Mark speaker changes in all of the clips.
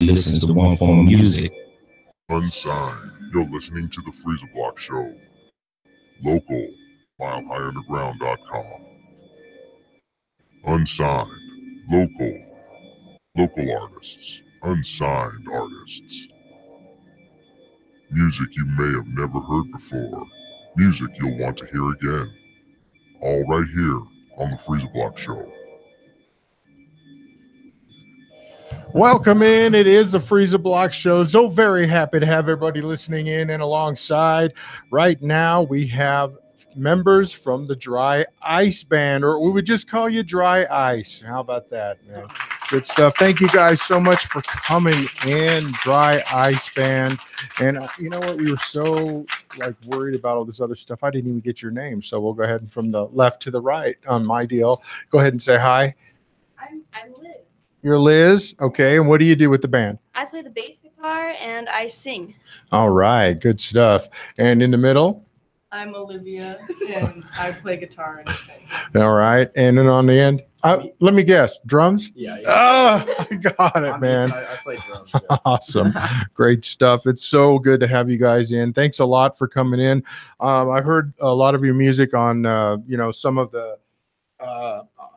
Speaker 1: listens to one form of music.
Speaker 2: Unsigned, you're listening to the Freeza Block Show. Local, MileHighUnderground.com. Unsigned, local artists, unsigned artists. Music you may have never heard before, music you'll want to hear again. All right here on the Freeza Block Show.
Speaker 3: Welcome in. It is the Freeza Block Show. So very happy to have everybody listening in and alongside. Right now we have members from the Dry Ice Band, or we would just call you Dry Ice. How about that, man? Good stuff. Thank you guys so much for coming in, Dry Ice Band. And you know what? We were so worried about all this other stuff. I didn't even get your name. So we'll go ahead and from the left to the right on my deal. Go ahead and say hi.
Speaker 4: I'm Liz.
Speaker 3: You're Liz. Okay. And what do you do with the band?
Speaker 4: I play the bass guitar and I sing.
Speaker 3: All right. Good stuff. And in the middle?
Speaker 5: I'm Olivia, and I play guitar and sing.
Speaker 3: All right. And then on the end? Let me guess. Drums?
Speaker 6: Yeah.
Speaker 3: Oh, I got it, man.
Speaker 6: I play drums. Yeah.
Speaker 3: Awesome. Great stuff. It's so good to have you guys in. Thanks a lot for coming in. I heard a lot of your music on, some of the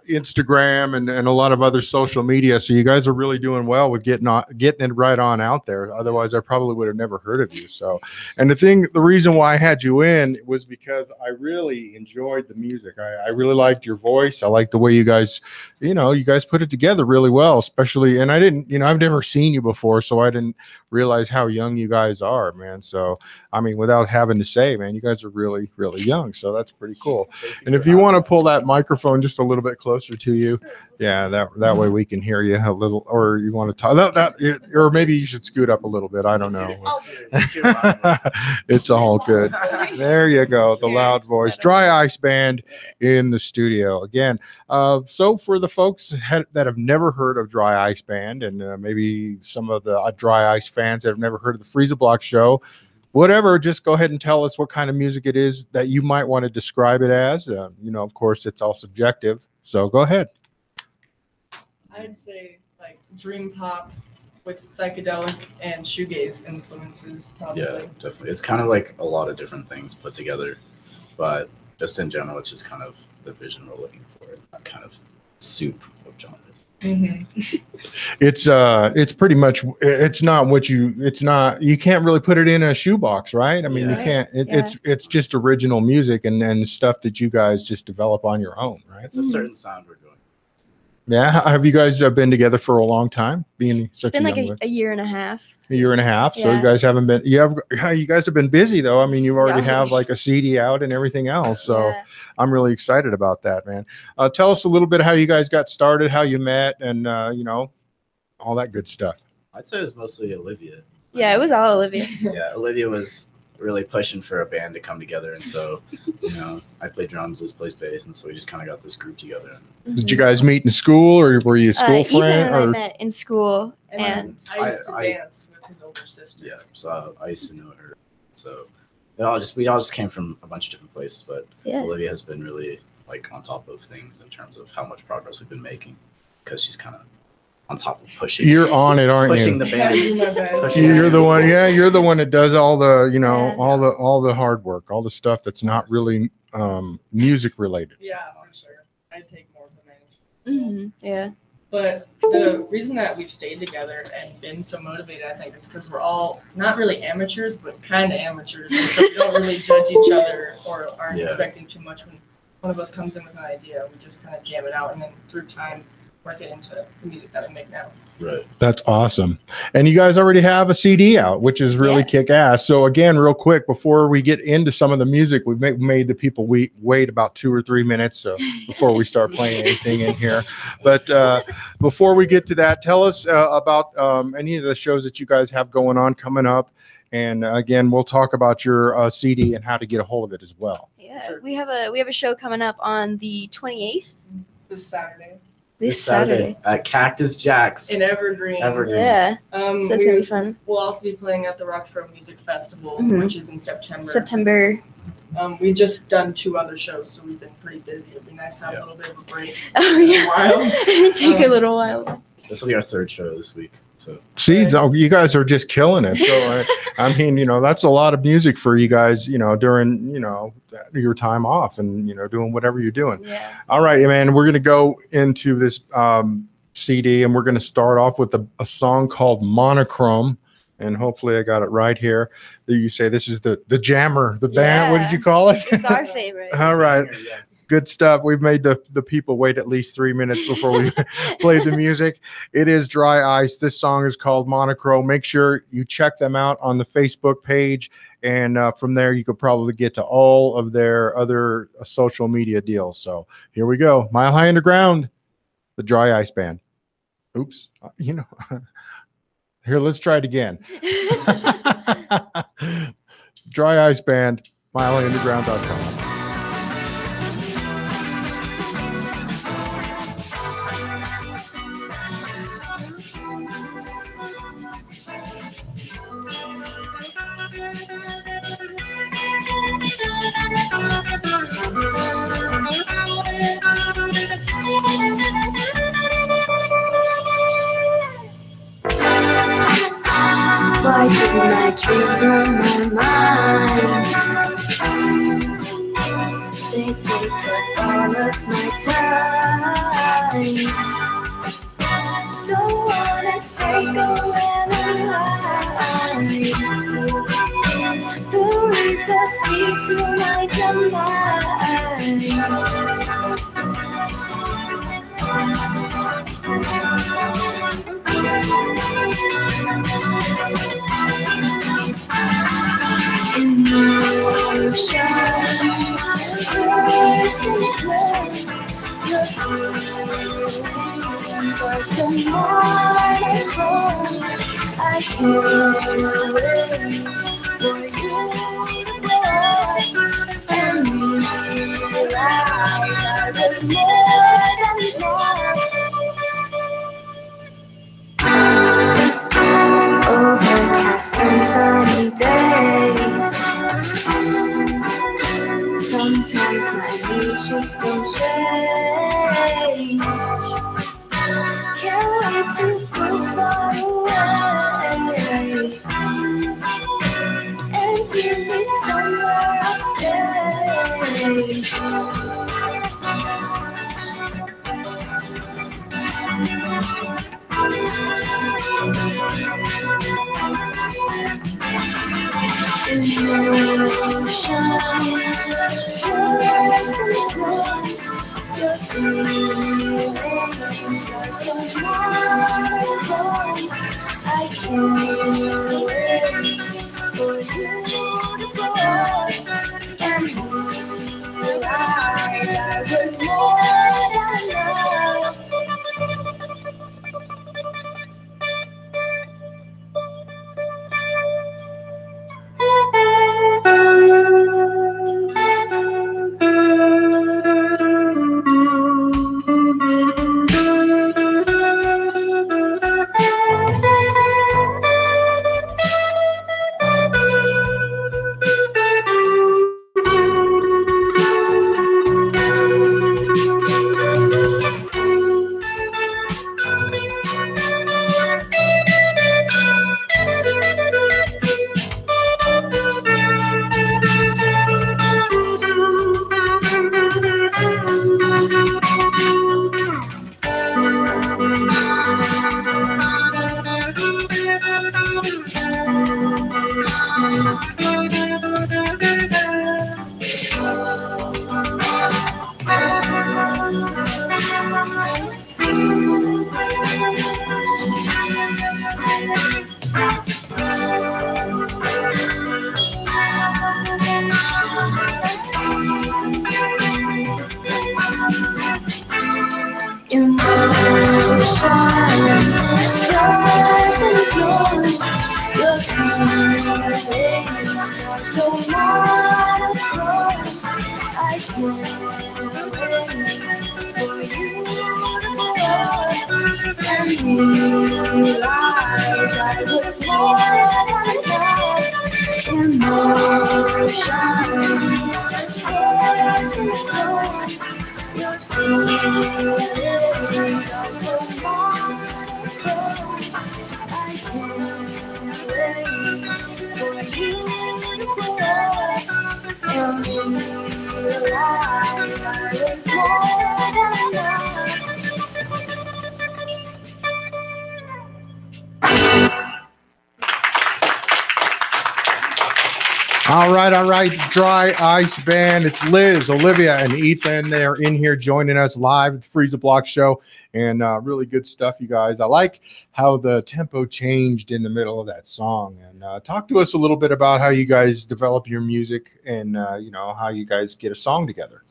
Speaker 3: Instagram and a lot of other social media. So you guys are really doing well with getting it right on out there. Otherwise, I probably would have never heard of you. So, and the reason why I had you in was because I really enjoyed the music. I really liked your voice. I liked the way you guys put it together really well, especially, and I've never seen you before, so I didn't realize how young you guys are, man. So, I mean, without having to say, man, you guys are really, really young. So that's pretty cool. And if you want to pull that microphone just a little bit closer to you, yeah, that way we can hear you a little, or you want to talk or maybe you should scoot up a little bit. I don't know. It's all good. There you go. The loud voice. Dry Ice Band in the studio again. So for the folks that have never heard of Dry Ice Band, and maybe some of the Dry Ice fans that have never heard of the Freeza Block Show, whatever, just go ahead and tell us what kind of music it is that you might want to describe it as. Of course, it's all subjective. So go ahead.
Speaker 5: I'd say dream pop with psychedelic and shoegaze influences, probably.
Speaker 6: Yeah, definitely. It's kind of like a lot of different things put together, but just in general, it's just kind of the vision we're looking for, that kind of soup of genres.
Speaker 5: Mm-hmm.
Speaker 3: It's pretty much, you can't really put it in a shoebox, right? I mean, you can't, it's just original music and stuff that you guys just develop on your own, right?
Speaker 6: It's a certain sound we're going.
Speaker 3: Yeah. Have you guys been together for a long time?
Speaker 4: It's been a year and a half.
Speaker 3: A year and a half. So you guys haven't been, you guys have been busy though. I mean, you already have a CD out and everything else. So I'm really excited about that, man. Tell us a little bit how you guys got started, how you met, and all that good stuff.
Speaker 6: I'd say it was mostly Olivia.
Speaker 4: Yeah, it was all Olivia.
Speaker 6: Yeah, Olivia was really pushing for a band to come together, and so I play drums, Liz plays bass, and so we just kind of got this group together.
Speaker 3: Did you guys meet in school, or were you a school friend?
Speaker 4: Ethan and I met in school, and
Speaker 5: I used to dance with his older sister.
Speaker 6: Yeah, so I used to know her. So we all just came from a bunch of different places, but Olivia has been really on top of things in terms of how much progress we've been making, because she's kind of on top of pushing.
Speaker 3: You're on it, aren't
Speaker 6: pushing
Speaker 3: you?
Speaker 6: The band.
Speaker 3: You're the one. Yeah, you're the one that does all the, all the hard work, all the stuff that's not really music related.
Speaker 5: Yeah, for sure. I take more of the management.
Speaker 4: Mm-hmm. Yeah.
Speaker 5: But the reason that we've stayed together and been so motivated, I think, is because we're all not really amateurs, but kind of amateurs. And so we don't really judge each other or aren't expecting too much when one of us comes in with an idea. We just kind of jam it out, and then through time, work it into the music that we make now.
Speaker 6: Right.
Speaker 3: That's awesome. And you guys already have a CD out, which is really kick ass. So again, real quick, before we get into some of the music, we've made the people wait about 2 or 3 minutes before we start playing anything in here. But before we get to that, tell us about any of the shows that you guys have going on coming up. And again, we'll talk about your CD and how to get a hold of it as well.
Speaker 4: Yeah, we have a show coming up on the 28th.
Speaker 5: It's this Saturday.
Speaker 4: This Saturday
Speaker 6: at Cactus Jack's
Speaker 5: in Evergreen.
Speaker 4: Yeah. So that's gonna be fun.
Speaker 5: We'll also be playing at the Roxborough Music Festival, which is in
Speaker 4: September.
Speaker 5: We've just done 2 other shows, so we've been pretty busy. It'd be nice to have a little bit of a break.
Speaker 4: Oh yeah. Take a little while.
Speaker 6: This will be our 3rd show this week. So
Speaker 3: See, so you guys are just killing it. So I mean, that's a lot of music for you guys, during, your time off and, doing whatever you're doing.
Speaker 4: Yeah.
Speaker 3: All right, man, we're going to go into this CD and we're going to start off with a song called Monochrome. And hopefully I got it right here. You say this is the jammer, the band. What did you call it?
Speaker 4: It's our favorite.
Speaker 3: All right. Good stuff. We've made the people wait at least 3 minutes before we play the music. It is Dry Ice. This song is called Monochrome. Make sure you check them out on the Facebook page. And from there, you could probably get to all of their other social media deals. So here we go. Mile High Underground, the Dry Ice Band. Oops. Here, let's try it again. Dry Ice Band, milehighunderground.com.
Speaker 7: Why did my dreams on my mind? They take up all of my time. Don't wanna say go and alive. The results lead to my demise. Emotions burst in flame. Your feelings are so wonderful. I can't wait for you to grow and realize I was more than enough. Overcast and sunny days. Sometimes my moods just don't change. Can't wait to go far away and to be somewhere I'll stay. Emotions burst and flow. Your feelings are so wonderful. I can't wait for you to go and realize I was more than enough. I
Speaker 3: All right. Dry Ice Band. It's Liz, Olivia, and Ethan. They're in here joining us live at the Freeza Block Show. And really good stuff, you guys. I like how the tempo changed in the middle of that song. And talk to us a little bit about how you guys develop your music and, how you guys get a song together.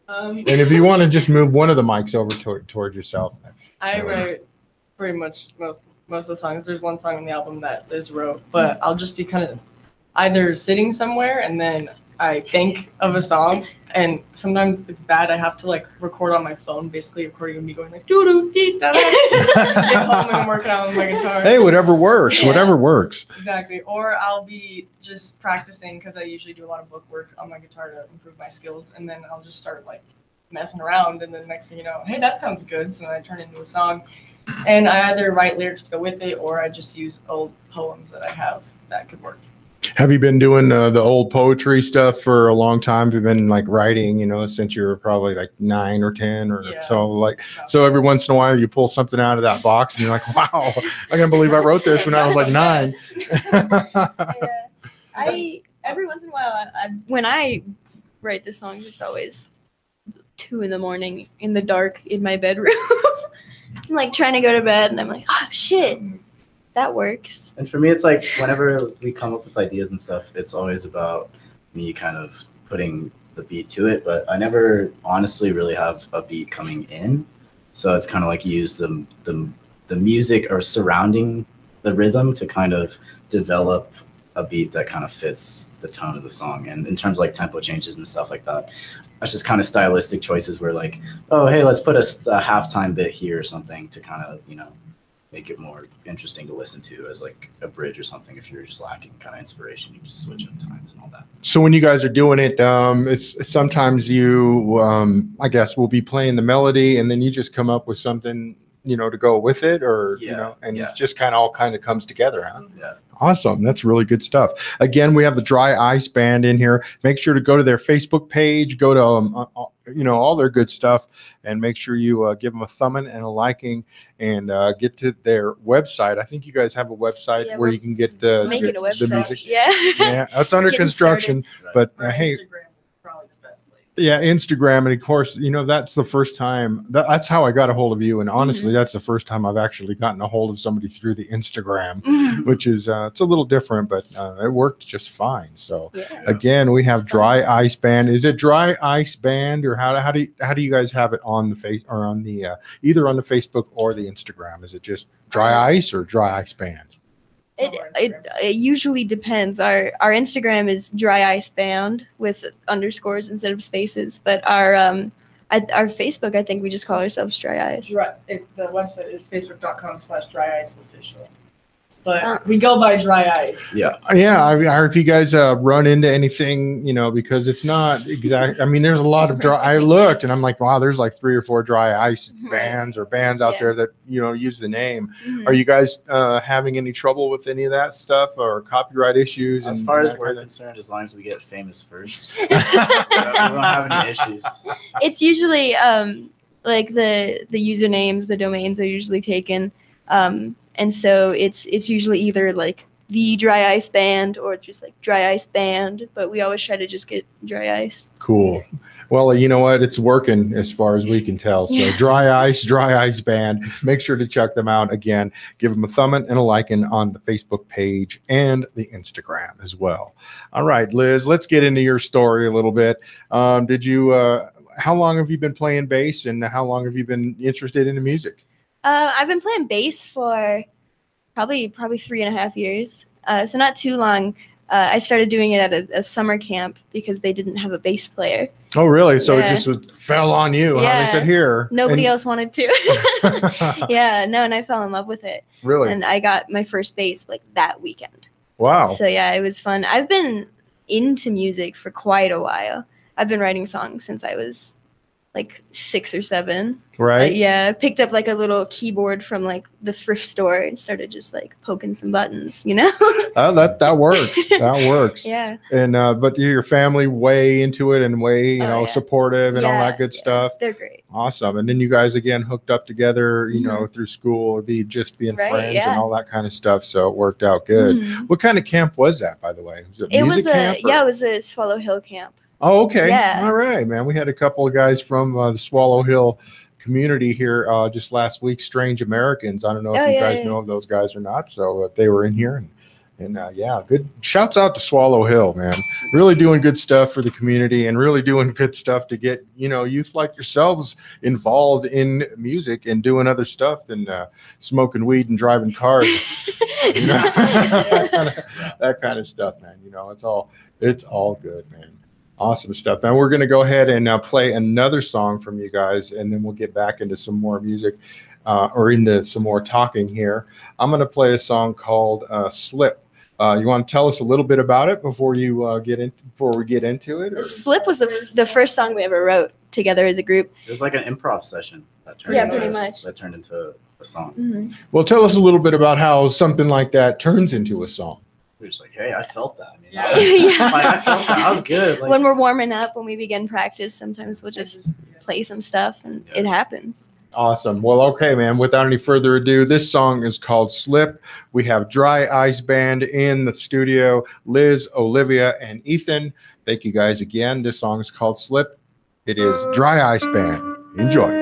Speaker 3: And if you want to just move one of the mics over toward yourself.
Speaker 5: I write pretty much most of the songs. There's one song on the album that Liz wrote, but I'll just be kind of either sitting somewhere and then I think of a song, and sometimes it's bad. I have to like record on my phone, basically recording me going like doo doo dee da da. Get home and I'm working on my guitar.
Speaker 3: Hey, whatever works. Yeah. Whatever works.
Speaker 5: Exactly. Or I'll be just practicing because I usually do a lot of book work on my guitar to improve my skills, and then I'll just start like messing around, and then the next thing you know, hey, that sounds good. So then I turn it into a song, and I either write lyrics to go with it, or I just use old poems that I have that could work.
Speaker 3: Have you been doing the old poetry stuff for a long time? Have you been like writing, since you were probably like 9 or 10 or so? Like, so every once in a while you pull something out of that box and you're like, wow, I can't believe I wrote this when I was like 9.
Speaker 4: Yeah. Every once in a while, when I write the songs, it's always 2 a.m. in the dark in my bedroom. I'm like trying to go to bed and I'm like, oh shit. That works.
Speaker 6: And for me, it's like whenever we come up with ideas and stuff, it's always about me kind of putting the beat to it. But I never honestly really have a beat coming in. So it's kind of like you use the music or surrounding the rhythm to kind of develop a beat that kind of fits the tone of the song. And in terms of like tempo changes and stuff like that, that's just kind of stylistic choices where like, oh, hey, let's put a halftime bit here or something to kind of, make it more interesting to listen to as like a bridge or something. If you're just lacking kind of inspiration, you can just switch up times and all that.
Speaker 3: So when you guys are doing it, it's sometimes you, I guess, will be playing the melody and then you just come up with something, to go with it, or it's just kind of all kind of comes together, huh?
Speaker 6: Yeah.
Speaker 3: Awesome. That's really good stuff. Again, we have the Dry Ice Band in here. Make sure to go to their Facebook page, go to all their good stuff, and make sure you give them a thumbing and a liking, and get to their website. I think you guys have a website where you can get the music. Yeah, that's under construction. But hey. Yeah, Instagram, and of course, that's the first time. That's how I got a hold of you, and honestly, that's the first time I've actually gotten a hold of somebody through the Instagram, which is it's a little different, but it worked just fine. So again, we have Dry Ice Band. Is it Dry Ice Band, or how do you guys have it on the face or on the either on the Facebook or the Instagram? Is it just Dry Ice or Dry Ice Band?
Speaker 4: It usually depends. Our Instagram is Dry Ice Band with underscores instead of spaces, but our Facebook, I think we just call ourselves Dry Ice.
Speaker 5: Right. The website is facebook.com/dryiceofficial. But we go by Dry Ice.
Speaker 3: Yeah. If you guys run into anything, because it's not exact. I mean, there's a lot of dry. I looked and I'm like, wow, there's like 3 or 4 Dry Ice bands or bands out there that use the name. Are you guys having any trouble with any of that stuff or copyright issues?
Speaker 6: As far as we're concerned, as long as we get famous first, we don't have any issues.
Speaker 4: It's usually like the usernames, the domains are usually taken. And so it's usually either like the Dry Ice Band or just like Dry Ice Band, but we always try to just get Dry Ice.
Speaker 3: Cool. Well, you know what? It's working as far as we can tell. So Dry Ice Band. Make sure to check them out. Again, give them a thumbing and a liking on the Facebook page and the Instagram as well. All right, Liz, let's get into your story a little bit. How long have you been playing bass, and how long have you been interested in the music?
Speaker 4: I've been playing bass for probably 3.5 years. So not too long. I started doing it at a summer camp because they didn't have a bass player.
Speaker 3: Oh, really? So it just fell on you. Yeah. Huh? They said, here.
Speaker 4: Nobody else wanted to. And I fell in love with it.
Speaker 3: Really?
Speaker 4: And I got my first bass like that weekend.
Speaker 3: Wow.
Speaker 4: So it was fun. I've been into music for quite a while. I've been writing songs since I was like 6 or 7.
Speaker 3: Right.
Speaker 4: Yeah, I picked up like a little keyboard from like the thrift store and started just like poking some buttons, you know?
Speaker 3: That works. That works.
Speaker 4: Yeah.
Speaker 3: And but your family way into it and way,
Speaker 4: Oh, yeah.
Speaker 3: supportive and all
Speaker 4: Yeah,
Speaker 3: that good
Speaker 4: yeah.
Speaker 3: stuff.
Speaker 4: They're great.
Speaker 3: Awesome. And then you guys again hooked up together, through school, or being
Speaker 4: Right,
Speaker 3: friends
Speaker 4: yeah.
Speaker 3: and all that kind of stuff. So it worked out good.
Speaker 4: Mhm.
Speaker 3: What kind of camp was that, by the way? Was it
Speaker 4: It
Speaker 3: music
Speaker 4: was
Speaker 3: camp? or-
Speaker 4: it was a Swallow Hill camp.
Speaker 3: Oh, okay.
Speaker 4: Yeah.
Speaker 3: All right, man. We had a couple of guys from the Swallow Hill community here just last week, Strange Americans. I don't know if
Speaker 4: Oh,
Speaker 3: you
Speaker 4: yeah,
Speaker 3: guys
Speaker 4: yeah.
Speaker 3: know of those guys or not. So they were in here and yeah, good. Shouts out to Swallow Hill, man. Really doing good stuff for the community and really doing good stuff to get, youth like yourselves involved in music and doing other stuff than smoking weed and driving cars. that kind of stuff, man. It's all good, man. Awesome stuff. And we're going to go ahead and now play another song from you guys, and then we'll get back into some more music or into some more talking here. I'm going to play a song called Slip. You want to tell us a little bit about it before we get into it? Or?
Speaker 4: Slip was the first song we ever wrote together as a group.
Speaker 6: It was like an improv session. That turned
Speaker 4: Yeah,
Speaker 6: into,
Speaker 4: pretty much.
Speaker 6: That turned into a song.
Speaker 4: Mm-hmm.
Speaker 3: Well, tell us a little bit about how something like that turns into a song.
Speaker 6: We were just like, hey, I felt that. I mean,
Speaker 5: Yeah.
Speaker 6: I felt that. That was good. Like,
Speaker 4: When we're warming up, when we begin practice, sometimes we'll just play some stuff and it happens.
Speaker 3: Awesome. Well, okay, man. Without any further ado, this song is called Slip. We have Dry Ice Band in the studio, Liz, Olivia, and Ethan. Thank you guys again. This song is called Slip. It is Dry Ice Band. Enjoy.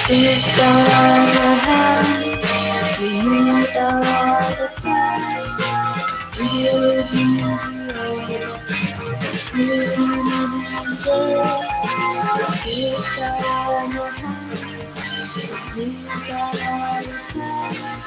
Speaker 7: Sit down on your hands, remove all the plans. Feel as easy as sit down on your hands, remove all the plans.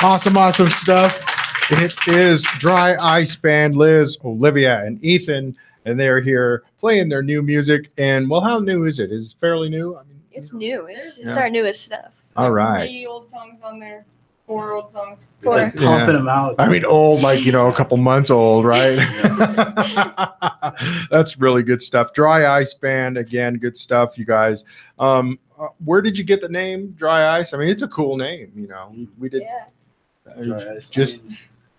Speaker 3: Awesome stuff. It is Dry Ice Band, Liz, Olivia, and Ethan, and they're here playing their new music. And well, how new is it? Is it fairly new? I mean,
Speaker 4: It's new. It's
Speaker 3: Yeah.
Speaker 4: our newest stuff.
Speaker 3: All right.
Speaker 5: 3 old songs on there, 4 old songs.
Speaker 6: Like
Speaker 3: Yeah.
Speaker 6: pumping them out.
Speaker 3: I mean, old, like, a couple months old, right? That's really good stuff. Dry Ice Band, again, good stuff, you guys. Where did you get the name Dry Ice? I mean, it's a cool name, We did
Speaker 4: Yeah.
Speaker 3: just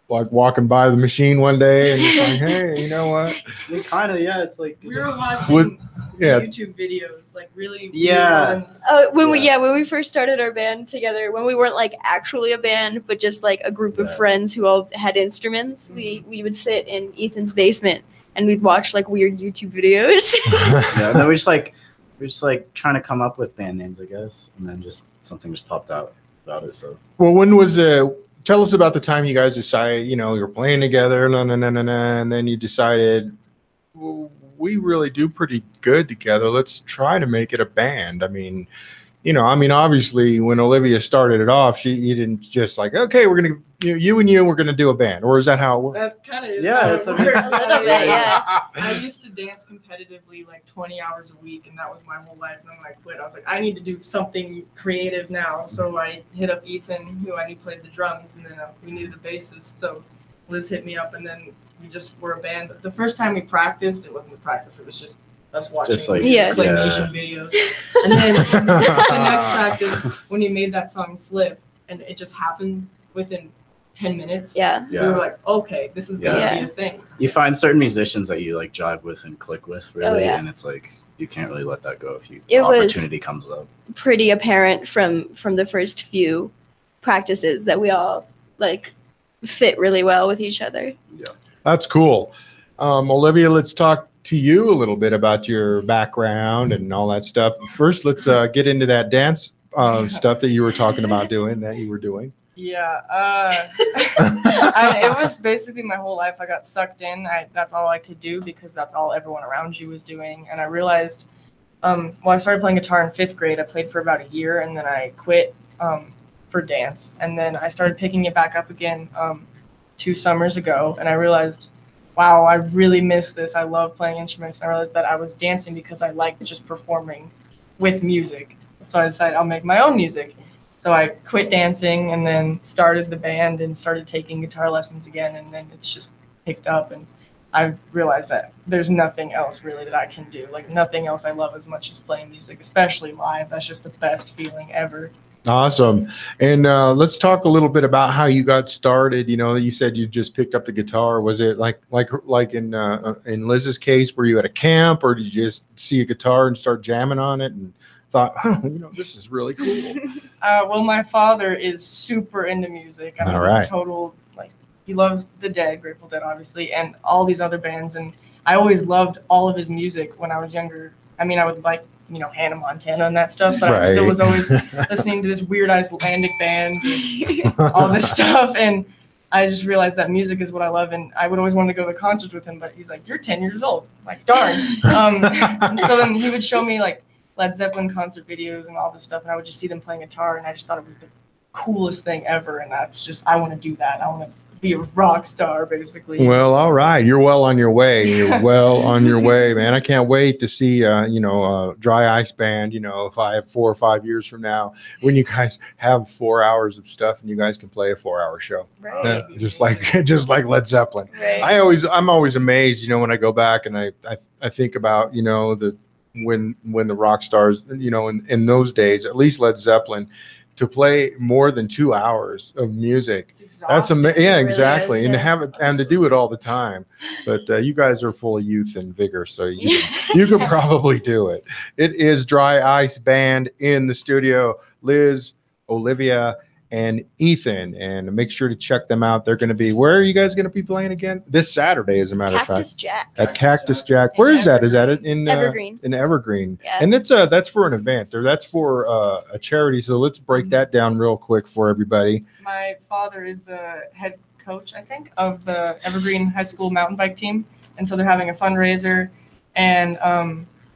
Speaker 3: like walking by the machine one day and it's like, hey, you know what?
Speaker 6: Kind of, yeah. It's like
Speaker 5: We were watching
Speaker 3: Would- yeah.
Speaker 5: YouTube videos, like really
Speaker 6: Yeah.
Speaker 5: weird ones.
Speaker 4: Oh, when we first started our band together, when we weren't like actually a band, but just like a group of
Speaker 6: Yeah.
Speaker 4: friends who all had instruments, we would sit in Ethan's basement and we'd watch like weird YouTube videos.
Speaker 6: yeah. And then we're just like trying to come up with band names, I guess, and then just something just popped out about it. So
Speaker 3: Well, when was tell us about the time you guys decided, you're playing together, and then you decided, well, we really do pretty good together. Let's try to make it a band. I mean, obviously when Olivia started it off, you didn't just like, okay, we're going to, we're going to do a band. Or is that how it worked?
Speaker 5: That kind of is.
Speaker 6: Yeah,
Speaker 5: how
Speaker 6: that's
Speaker 5: it
Speaker 6: what I mean.
Speaker 5: worked.
Speaker 4: A little bit, yeah.
Speaker 5: I used to dance competitively like 20 hours a week, and that was my whole life. And then when I quit, I was like, I need to do something creative now. So I hit up Ethan, who I knew played the drums, and then we needed a bassist. So Liz hit me up, and then we just were a band. The first time we practiced, it wasn't a practice. It was just us watching
Speaker 6: Just like-
Speaker 4: Yeah.
Speaker 5: claymation videos. And then the next practice, when you made that song Slip, and it just happened within 10 minutes.
Speaker 4: Yeah.
Speaker 5: We were like, okay, this is gonna
Speaker 4: Yeah.
Speaker 5: be a thing.
Speaker 6: you find certain musicians that you like jive with and click with, really,
Speaker 4: yeah.
Speaker 6: and it's like you can't really let that go if
Speaker 4: It was-
Speaker 6: opportunity comes up.
Speaker 4: Pretty apparent from the first few practices that we all like fit really well with each other.
Speaker 3: That's cool. Olivia, let's talk to you a little bit about your background and all that stuff. First, let's get into that dance stuff that you were talking about you were doing.
Speaker 5: Yeah, it was basically my whole life. I got sucked in. That's all I could do because that's all everyone around you was doing. And I realized, I started playing guitar in 5th grade. I played for about a year, and then I quit for dance. And then I started picking it back up again 2 summers ago, and I realized, wow, I really miss this. I love playing instruments. And I realized that I was dancing because I liked just performing with music. So I decided I'll make my own music. So I quit dancing and then started the band and started taking guitar lessons again, and then it's just picked up, and I realized that there's nothing else really that I can do. Like nothing else I love as much as playing music, especially live. That's just the best feeling ever.
Speaker 3: Awesome. And let's talk a little bit about how you got started. You said you just picked up the guitar. Was it like in Liz's case, were you at a camp, or did you just see a guitar and start jamming on it and thought, this is really cool?
Speaker 5: Well, my father is super into music.
Speaker 3: All right.
Speaker 5: Total, he loves the Dead, Grateful Dead, obviously, and all these other bands. And I always loved all of his music when I was younger. I mean, I would like, Hannah Montana and that stuff, but I still
Speaker 3: Right.
Speaker 5: was always listening to this weird Icelandic band, and all this stuff. And I just realized that music is what I love. And I would always want to go to concerts with him, but he's like, you're 10 years old. I'm like, darn. And so then he would show me Led Zeppelin concert videos and all this stuff, and I would just see them playing guitar, and I just thought it was the coolest thing ever. And that's just, I want to do that. I want to be a rock star, basically.
Speaker 3: Well, all right. You're well on your way. You're well on your way, man. I can't wait to see, Dry Ice Band, 4 or 5 years from now, when you guys have 4 hours of stuff and you guys can play a 4-hour show.
Speaker 4: Right.
Speaker 3: Yeah, just like Led Zeppelin.
Speaker 4: Right.
Speaker 3: I'm always amazed, when I go back and I think about, when the rock stars, in those days, at least Led Zeppelin, to play more than 2 hours of music.
Speaker 5: It's
Speaker 3: That's
Speaker 5: exhausting.
Speaker 3: Yeah,
Speaker 4: It really
Speaker 3: exactly.
Speaker 4: is,
Speaker 3: And to
Speaker 4: yeah.
Speaker 3: have it and to do it all the time. But you guys are full of youth and vigor, so you could probably do it. It is Dry Ice Band in the studio. Liz, Olivia, and Ethan, and make sure to check them out. They're going to be, where are you guys going to be playing again? This Saturday, as a matter of
Speaker 4: Cactus
Speaker 3: fact.
Speaker 4: Jack.
Speaker 3: At Cactus Jack. Where is that? Is that in
Speaker 4: Evergreen.
Speaker 3: In Evergreen.
Speaker 4: Yeah.
Speaker 3: And that's for an event, or that's for a charity. So let's break that down real quick for everybody.
Speaker 5: My father is the head coach, I think, of the Evergreen High School mountain bike team. And so they're having a fundraiser, and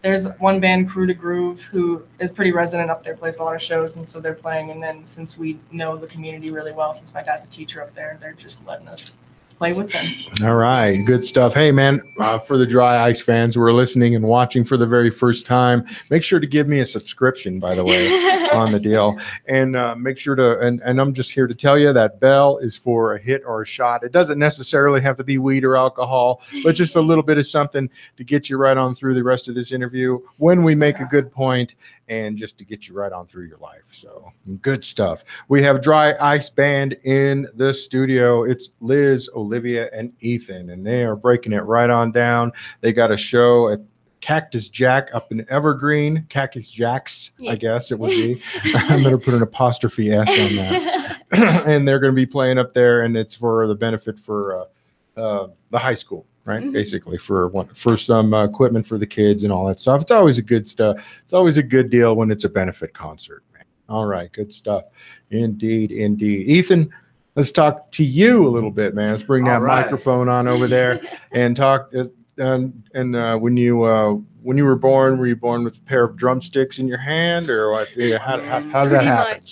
Speaker 5: there's one band, Crew to Groove, who is pretty resident up there, plays a lot of shows, and so they're playing. And then since we know the community really well, since my dad's a teacher up there, they're just letting us play with them.
Speaker 3: All right, good stuff. Hey, man, for the Dry Ice fans who are listening and watching for the very first time, make sure to give me a subscription, by the way, on the deal. And make sure to, and I'm just here to tell you that bell is for a hit or a shot. It doesn't necessarily have to be weed or alcohol, but just a little bit of something to get you right on through the rest of this interview when we make a good point, and just to get you right on through your life. So good stuff. We have Dry Ice Band in the studio. It's Liz, Olivia, and Ethan, and they are breaking it right on down. They got a show at Cactus Jack up in Evergreen. Cactus Jacks, yeah. I guess it would be. I'm going to put an apostrophe S on that. And they're going to be playing up there, and it's for the benefit for the high school. Right, basically for some equipment for the kids and all that stuff. It's always a good stuff. It's always a good deal when it's a benefit concert, man. All right, good stuff. Indeed. Ethan, let's talk to you a little bit, man. Let's bring that microphone on over there and talk. When you were born with a pair of drumsticks in your hand, or what? Yeah, how did that happen?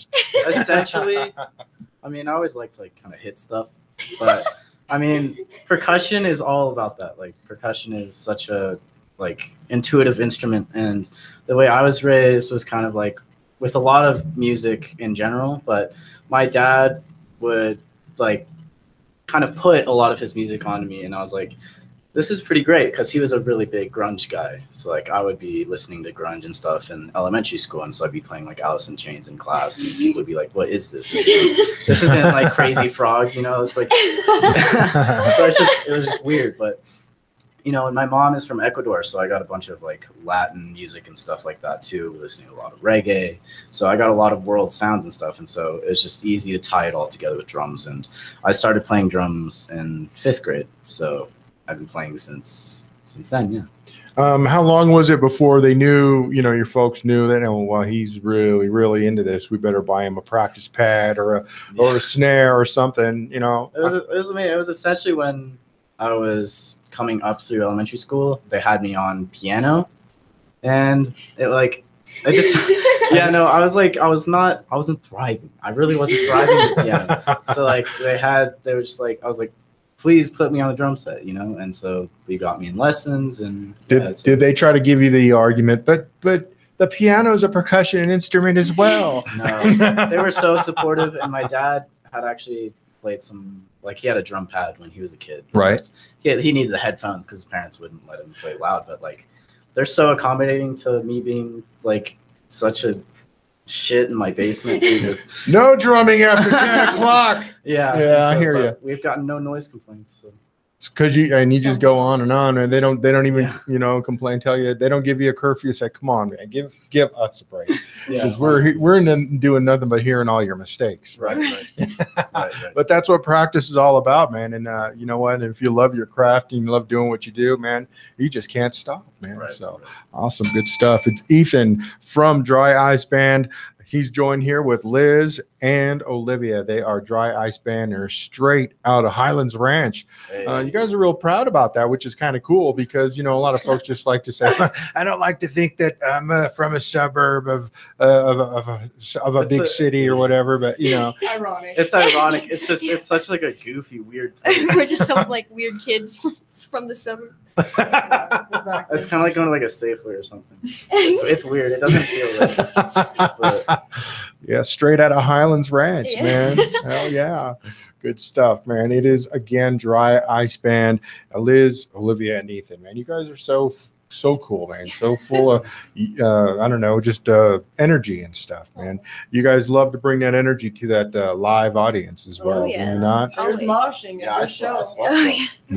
Speaker 6: Essentially, I mean, I always like to kind of hit stuff, but. I mean, percussion is all about that. Like, percussion is such a intuitive instrument, and the way I was raised was kind of like with a lot of music in general. But my dad would kind of put a lot of his music onto me, and I was like, this is pretty great, because he was a really big grunge guy. So I would be listening to grunge and stuff in elementary school, and so I'd be playing Alice in Chains in class, and people would be like, what is this? This isn't Crazy Frog, It's like so it was just weird. But and my mom is from Ecuador, so I got a bunch of Latin music and stuff like that too, listening to a lot of reggae. So I got a lot of world sounds and stuff, and so it's just easy to tie it all together with drums. And I started playing drums in 5th grade, so I've been playing since then, yeah.
Speaker 3: How long was it before they knew, your folks knew that, well, he's really, really into this. We better buy him a practice pad or a snare or something, It
Speaker 6: was essentially when I was coming up through elementary school. They had me on piano, and I wasn't thriving. I really wasn't thriving with piano. So they were just I was like, please put me on a drum set, and so we got me in lessons. And
Speaker 3: did they try to give you the argument, but the piano is a percussion instrument as well?
Speaker 6: No, they were so supportive, and my dad had actually played some, he had a drum pad when he was a kid.
Speaker 3: Right.
Speaker 6: He needed the headphones because his parents wouldn't let him play loud, but they're so accommodating to me being such a shit in my basement.
Speaker 3: No drumming after 10 o'clock.
Speaker 6: Yeah,
Speaker 3: I hear you.
Speaker 6: We've gotten no noise complaints. So.
Speaker 3: It's because you just go on, and they don't even complain. Tell you they don't give you a curfew. Say, come on, man, give us a break, because we're doing nothing but hearing all your mistakes.
Speaker 6: Right.
Speaker 3: But that's what practice is all about, man. And you know what? If you love your craft and you love doing what you do, man, you just can't stop, man. Awesome, good stuff. It's Ethan from Dry Ice Band. He's joined here with Liz and Olivia. They are Dry Ice Band. They're straight out of Highlands Ranch. You guys are real proud about that, which is kind of cool, because, a lot of folks just like to say, I don't like to think that I'm from a suburb of a big city or whatever, but,
Speaker 5: Ironic.
Speaker 6: It's ironic. It's just, it's such a goofy, weird place.
Speaker 4: We're just some weird kids from the suburbs.
Speaker 5: Exactly.
Speaker 6: It's kind of like going to a Safeway or something. It's weird. It doesn't feel right. But.
Speaker 3: Yeah, straight out of Highlands Ranch, man. Hell yeah. Good stuff, man. It is, again, Dry Ice Band. Liz, Olivia, and Ethan, man. You guys are so cool, man. So full of, just energy and stuff, man. You guys love to bring that energy to that live audience as well.
Speaker 4: Oh, yeah.
Speaker 3: Do you not?
Speaker 5: There's moshing at the show.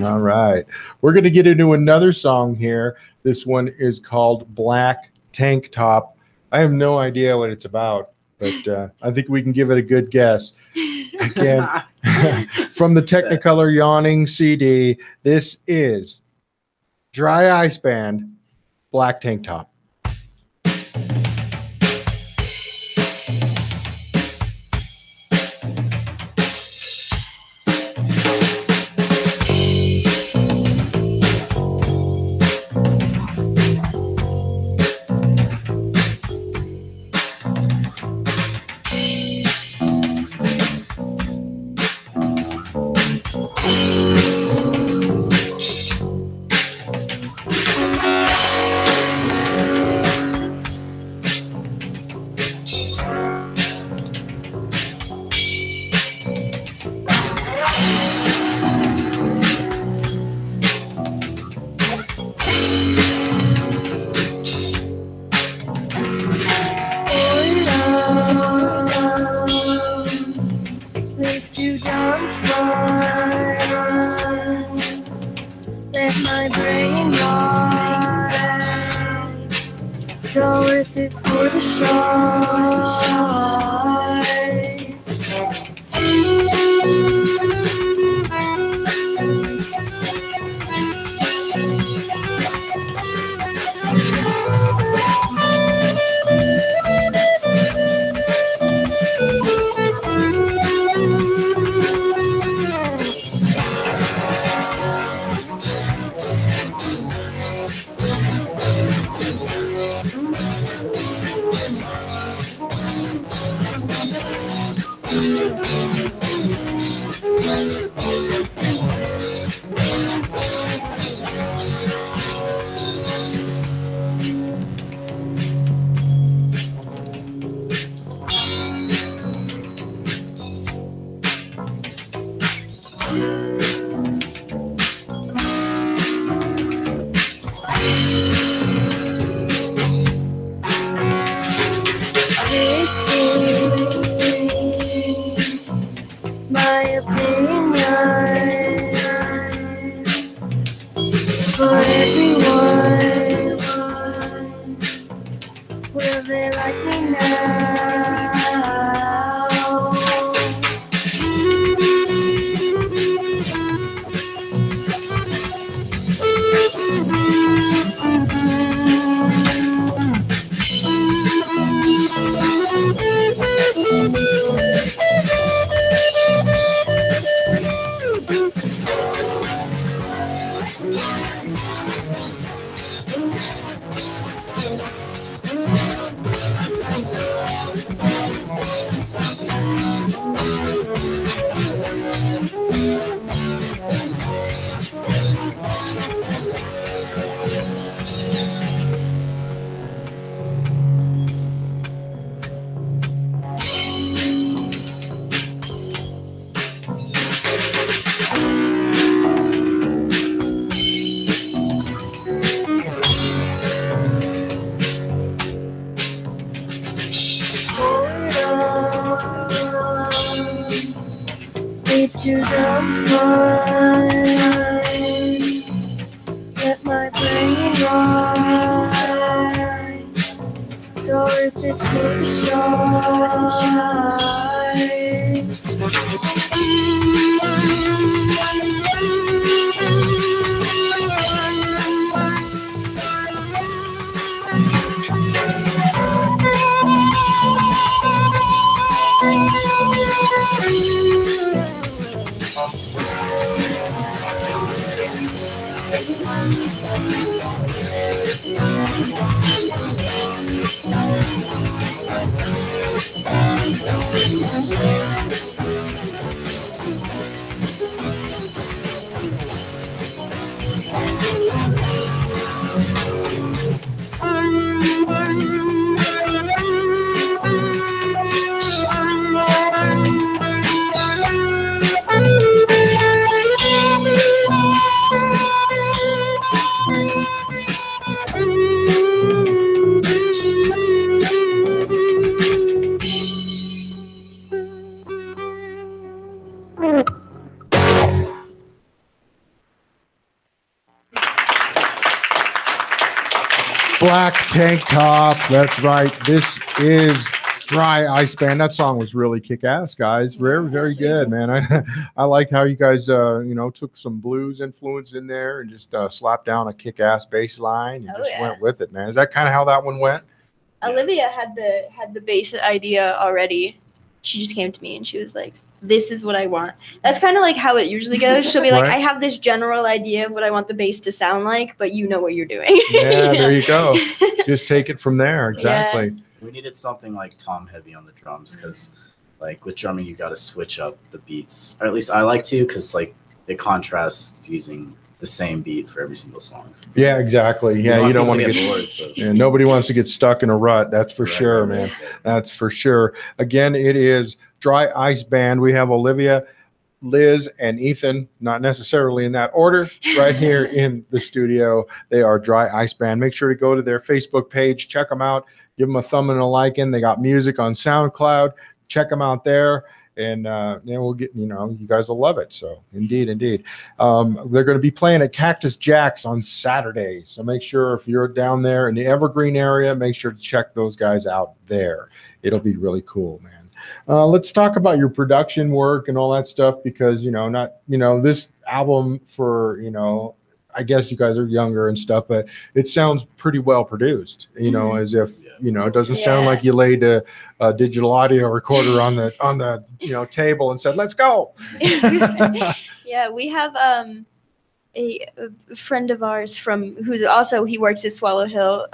Speaker 3: All right. We're going to get into another song here. This one is called Black Tank Top. I have no idea what it's about, but I think we can give it a good guess. Again, from the Technicolor Yawning CD, this is Dry Ice Band, Black Tank Top.
Speaker 7: Leads to downfall. Let my brain ride. It's all worth it for the shot. My opinion for everyone. Will they like me now? Leads to downfall. Let my brain ride. It's all worth it for the
Speaker 3: Black Tank Top. That's right. This is Dry Ice Band. That song was really kick-ass, guys. Very, very good, man. I like how you guys, took some blues influence in there and just slapped down a kick-ass bass line and went with it, man. Is that kind of how that one went?
Speaker 4: Olivia had the bass idea already. She just came to me and she was like, "This is what I want." That's kind of like how it usually goes. She'll be like,
Speaker 3: Right.
Speaker 4: "I have this general idea of what I want the bass to sound like, but you know what you're doing."
Speaker 3: Yeah, there you go. Just take it from there. Exactly.
Speaker 6: We needed something like tom heavy on the drums because, like, with drumming, you got to switch up the beats, or at least I like to, because like it contrasts using the same beat for every single song. So
Speaker 3: Yeah, exactly. Yeah, you don't want to get
Speaker 6: bored. So.
Speaker 3: Yeah, nobody wants to get stuck in a rut. That's for sure, man.
Speaker 6: Right.
Speaker 3: That's for sure. Again, it is Dry Ice Band. We have Olivia Liz and Ethan, not necessarily in that order, right here in the studio. They are Dry Ice Band. Make sure to go to their Facebook page, check them out, give them a thumb and a like in. They got music on SoundCloud. Check them out there. And then we'll get, you guys will love it. So indeed. They're going to be playing at Cactus Jack's on Saturday. So make sure if you're down there in the Evergreen area, make sure to check those guys out there. It'll be really cool, man. Let's talk about your production work and all that stuff, because, this album for, I guess you guys are younger and stuff, but it sounds pretty well produced, as if, it doesn't sound like you laid a digital audio recorder on the table and said, let's go.
Speaker 4: Yeah, we have a friend of ours who's also, he works at Swallow Hill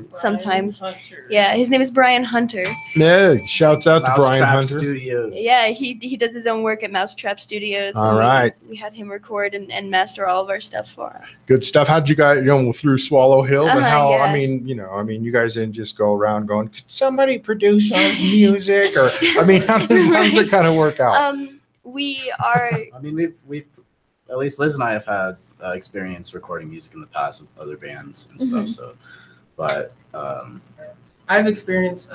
Speaker 4: sometimes.
Speaker 5: Hunter.
Speaker 4: Yeah, his name is Brian Hunter.
Speaker 3: Yeah, shouts out to Brian
Speaker 6: Mousetrap
Speaker 3: Hunter.
Speaker 6: Studios.
Speaker 4: Yeah, he does his own work at Mousetrap Studios.
Speaker 3: All right.
Speaker 4: We had him record and master all of our stuff for us.
Speaker 3: Good stuff. How'd you guys, through Swallow Hill, but how,
Speaker 4: yeah.
Speaker 3: you guys didn't just go around going, could somebody produce our music? Or, how does it kind of work out?
Speaker 4: We are,
Speaker 6: I mean, we've at least Liz and I have had experience recording music in the past with other bands and stuff. So, but
Speaker 5: I've experienced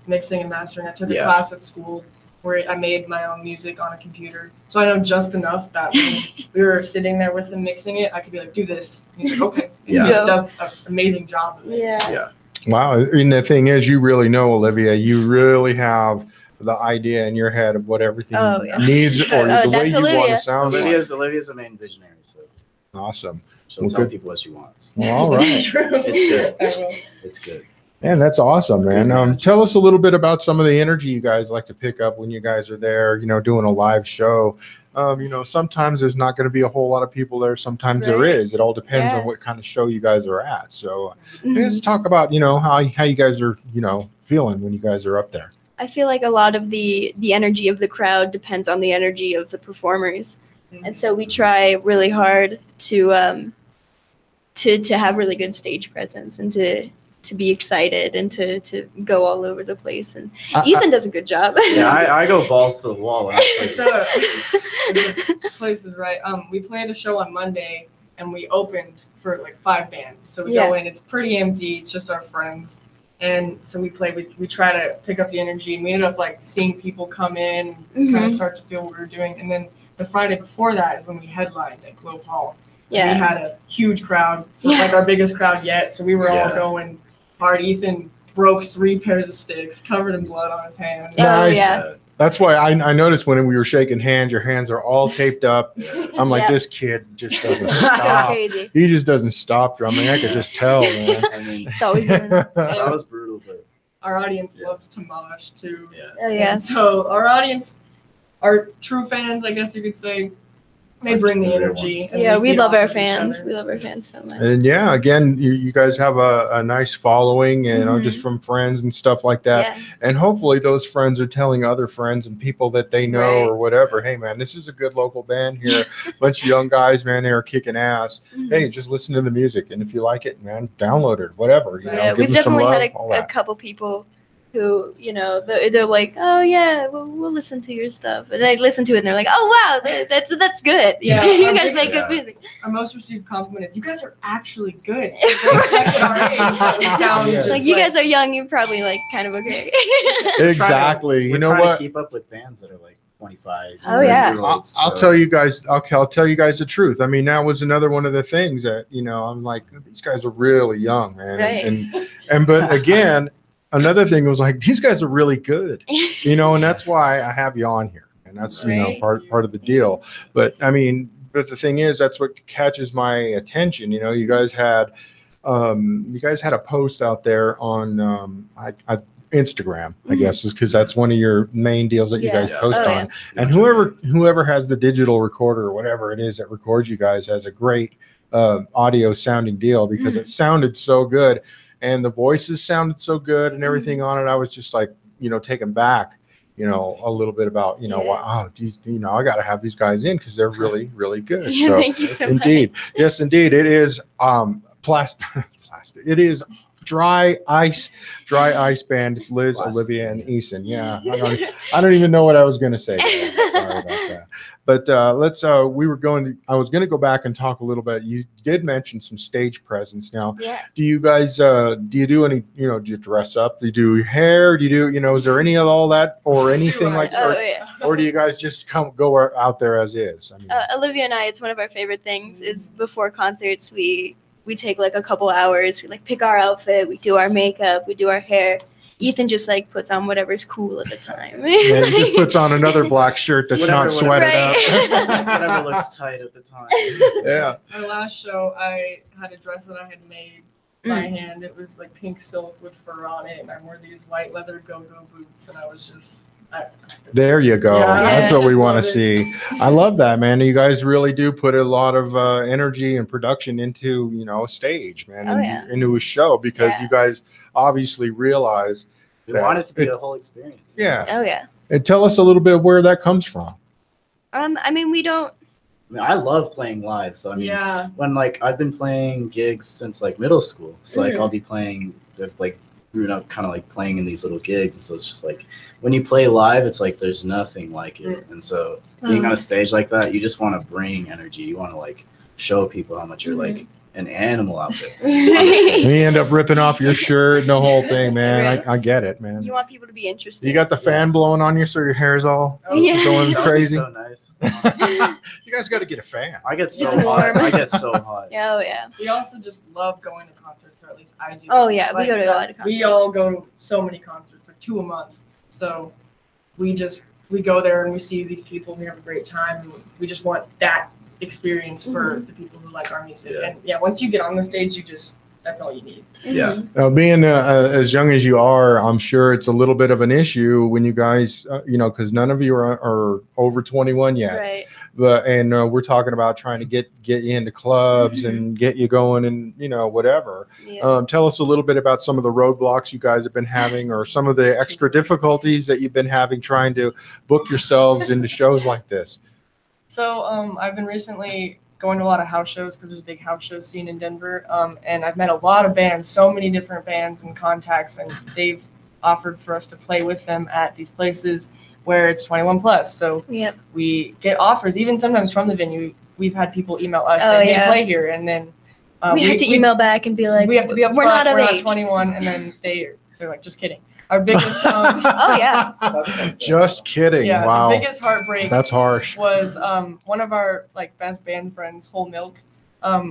Speaker 5: mixing and mastering. I took a class at school where I made my own music on a computer. So I know just enough that when we were sitting there with him mixing it, I could be like, do this. And he's like, okay. And he does an amazing job of it.
Speaker 4: yeah.
Speaker 3: Wow. And the thing is, you really know, Olivia, you really have the idea in your head of what everything needs or the way you want to sound.
Speaker 6: Olivia's a main visionary, so
Speaker 3: awesome.
Speaker 6: She'll tell people what she wants.
Speaker 3: Well, all right.
Speaker 6: It's good. It's good.
Speaker 3: Man, that's awesome, man. Tell us a little bit about some of the energy you guys like to pick up when you guys are there, doing a live show. Sometimes there's not going to be a whole lot of people there. Sometimes there is. It all depends on what kind of show you guys are at. So let's talk about, how you guys are, feeling when you guys are up there.
Speaker 4: I feel like a lot of the energy of the crowd depends on the energy of the performers. And so we try really hard to have really good stage presence and to be excited and to go all over the place. And Ethan does a good job.
Speaker 6: Yeah, I go balls to the wall. When
Speaker 5: The place is right. We planned a show on Monday and we opened for like 5 bands. So we go in, it's pretty empty. It's just our friends. And so we try to pick up the energy, and we ended up like seeing people come in and kind of start to feel what we were doing. And then the Friday before that is when we headlined at Globe Hall. Yeah. And we had a huge crowd, like our biggest crowd yet. So we were all going hard. Ethan broke 3 pairs of sticks, covered in blood on his hands.
Speaker 3: Nice. Yeah. That's why I noticed when we were shaking hands, your hands are all taped up. I'm like, this kid just doesn't stop.
Speaker 4: Crazy.
Speaker 3: He just doesn't stop drumming. I could just tell, man.
Speaker 6: I mean,
Speaker 4: It's always doing that.
Speaker 6: that was brutal, but
Speaker 5: our audience loves to mosh too.
Speaker 4: Oh, yeah.
Speaker 5: And so our audience, our true fans, I guess you could say, they bring the energy. And
Speaker 4: We
Speaker 5: feed
Speaker 4: love
Speaker 5: off
Speaker 4: our
Speaker 5: of each
Speaker 4: fans.
Speaker 5: other.
Speaker 4: We love our fans so much.
Speaker 3: And again, you guys have a nice following, just from friends and stuff like that.
Speaker 4: Yeah.
Speaker 3: And hopefully those friends are telling other friends and people that they know or whatever, hey, man, this is a good local band here. Bunch of young guys, man, they are kicking ass. Hey, just listen to the music. And if you like it, man, download it, whatever.
Speaker 4: Yeah, we've definitely had a couple people who, they're like, oh yeah, we'll listen to your stuff, and they listen to it and they're like, oh wow, that's good.
Speaker 5: Yeah,
Speaker 4: you guys make good music.
Speaker 5: Our most received compliment is, you guys are actually good. We sound just
Speaker 4: Like you guys are young, you're probably like kind of okay.
Speaker 3: Exactly.
Speaker 6: We're trying to keep up with bands that are like 25.
Speaker 4: Oh, yeah.
Speaker 3: I'll tell you guys. I'll tell you guys the truth. I mean, that was another one of the things that I'm like, these guys are really young, man.
Speaker 4: Right.
Speaker 3: And but again. Another thing was like, these guys are really good, and that's why I have you on here. And that's, part of the deal. But I mean, but the thing is, that's what catches my attention. You guys had a post out there on Instagram, I guess, is because that's one of your main deals that you guys post on. And whoever has the digital recorder or whatever it is that records you guys has a great audio sounding deal, because it sounded so good. And the voices sounded so good and everything on it. I was just like, taken back, a little bit about, wow, geez, I got to have these guys in because they're really, really good. So,
Speaker 4: thank you so
Speaker 3: indeed.
Speaker 4: much.
Speaker 3: Yes, indeed. It is plastic. It is Dry Ice Band. It's Liz, Olivia, and Eason. Yeah, I don't even know what I was going to say. Sorry about that. But I was going to go back and talk a little bit. You did mention some stage presence. Now, do you guys do you do any? Do you dress up? Do you do your hair? Do you do? Is there any of all that or anything like that? Or do you guys just go out there as is? I mean,
Speaker 4: Olivia and I, it's one of our favorite things. Is before concerts we take like a couple hours. We like pick our outfit. We do our makeup. We do our hair. Ethan just like puts on whatever's cool at the time.
Speaker 3: Yeah, he just puts on another black shirt that's not sweated up.
Speaker 6: Whatever looks tight at the time.
Speaker 3: Yeah.
Speaker 5: My last show, I had a dress that I had made by hand. It was like pink silk with fur on it, and I wore these white leather go-go boots, and I was just.
Speaker 3: There you go.
Speaker 5: Yeah,
Speaker 3: that's what we want to
Speaker 5: it.
Speaker 3: see. I love that, man. You guys really do put a lot of energy and production into a stage, man, into a show, because you guys obviously realize
Speaker 6: we want it to be a whole experience.
Speaker 3: Yeah.
Speaker 4: Oh yeah.
Speaker 3: And tell us a little bit where that comes from.
Speaker 4: I mean, we don't.
Speaker 6: I love playing live. So I mean, when like I've been playing gigs since like middle school, so like I'll be playing with like kind of like playing in these little gigs, and so it's just like when you play live, it's like there's nothing like it. And so being on a stage like that, you just want to bring energy. You want to like show people how much you're like an animal out there.
Speaker 3: You end up ripping off your shirt and the whole thing, man. I get it, man.
Speaker 4: You want people to be interested.
Speaker 3: You got the fan blowing on you, so your hair's all going crazy.
Speaker 6: So nice.
Speaker 3: You guys got to get a fan.
Speaker 6: I get so hot. I get so hot.
Speaker 4: Oh yeah.
Speaker 5: We also just love going to concerts, or at least I do.
Speaker 4: Oh yeah, we go to a lot of concerts.
Speaker 5: We all go to so many concerts, like 2 a month. So we go there and we see these people. We have a great time. And we just want that experience for the people who like our music. And once you get on the stage, that's all you need.
Speaker 6: Yeah.
Speaker 3: Being as young as you are, I'm sure it's a little bit of an issue when you guys, because none of you are over 21 yet.
Speaker 4: Right.
Speaker 3: But we're talking about trying to get you into clubs and get you going and whatever.
Speaker 4: Yeah.
Speaker 3: Tell us a little bit about some of the roadblocks you guys have been having, or some of the extra difficulties that you've been having trying to book yourselves into shows like this.
Speaker 5: So I've been recently going to a lot of house shows because there's a big house show scene in Denver, and I've met a lot of bands, so many different bands and contacts, and they've offered for us to play with them at these places where it's 21 plus. So we get offers, even sometimes from the venue. We've had people email us saying, "Hey, play here," and then
Speaker 4: we have to email back and be like,
Speaker 5: "We have to be up
Speaker 4: we're
Speaker 5: front.
Speaker 4: Not
Speaker 5: we're
Speaker 4: of
Speaker 5: not
Speaker 4: age.
Speaker 5: 21," and then they're like, "Just kidding." Our biggest
Speaker 3: Just kidding.
Speaker 5: Yeah,
Speaker 3: wow.
Speaker 5: the biggest heartbreak.
Speaker 3: That's harsh.
Speaker 5: Was one of our like best band friends, Whole Milk.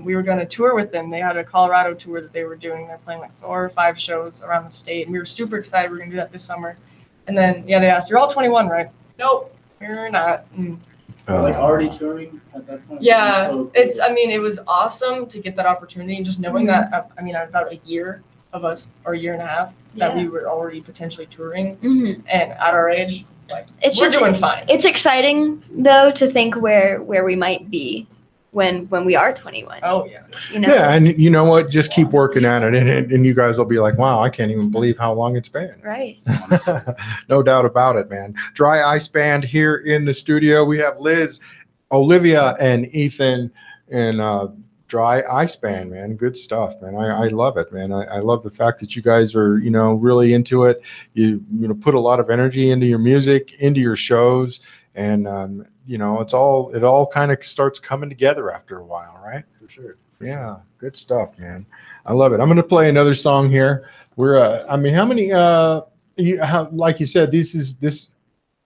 Speaker 5: We were going to tour with them. They had a Colorado tour that they were doing. They're playing like 4 or 5 shows around the state, and we were super excited. We were going to do that this summer. And then they asked, "You're all 21, right?" "Nope, we're not."
Speaker 6: Like already touring at that point.
Speaker 5: Yeah,
Speaker 6: so cool.
Speaker 5: it was awesome to get that opportunity, and just knowing that. About a year of us, or a year and a half, that we were already potentially touring, and at our age, like we're doing fine.
Speaker 4: It's exciting though to think where we might be when we are 21.
Speaker 5: Oh yeah.
Speaker 3: Yeah, and you know what? Just keep working at it, and you guys will be like, "Wow, I can't even believe how long it's been."
Speaker 4: Right.
Speaker 3: No doubt about it, man. Dry Ice Band here in the studio. We have Liz, Olivia, and Ethan, and Dry Ice Band, man. Good stuff, man. I love it, man. I love the fact that you guys are, really into it. You put a lot of energy into your music, into your shows, and it all kind of starts coming together after a while, right?
Speaker 6: For sure.
Speaker 3: Yeah, good stuff, man. I love it. I'm gonna play another song here. We're, how many? Like you said, this.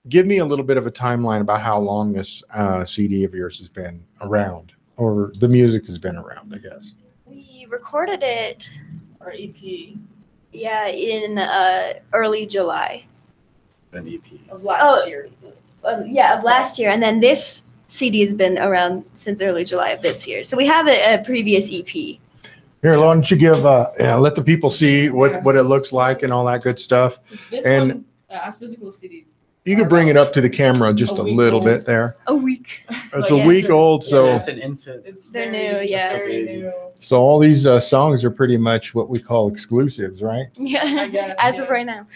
Speaker 3: Give me a little bit of a timeline about how long this CD of yours has been around, or the music has been around, I guess.
Speaker 4: We recorded it,
Speaker 5: Our EP.
Speaker 4: Yeah, in early July.
Speaker 6: An EP.
Speaker 5: Of last year.
Speaker 4: Of last year, and then this CD has been around since early July of this year. So we have a previous EP.
Speaker 3: Here, why don't you give let the people see what it looks like and all that good stuff.
Speaker 5: So this
Speaker 3: And-
Speaker 5: one, a physical CD.
Speaker 3: You could bring it up to the camera just a little bit there.
Speaker 4: A week.
Speaker 3: It's
Speaker 4: Yeah.
Speaker 3: a week old, so
Speaker 6: It's an infant.
Speaker 5: It's
Speaker 4: They're
Speaker 5: very,
Speaker 4: new, yeah.
Speaker 5: Very
Speaker 6: Baby.
Speaker 5: new.
Speaker 3: So all these songs are pretty much what we call exclusives, right?
Speaker 4: Yeah,
Speaker 5: guess,
Speaker 4: as
Speaker 5: yeah.
Speaker 4: of right now.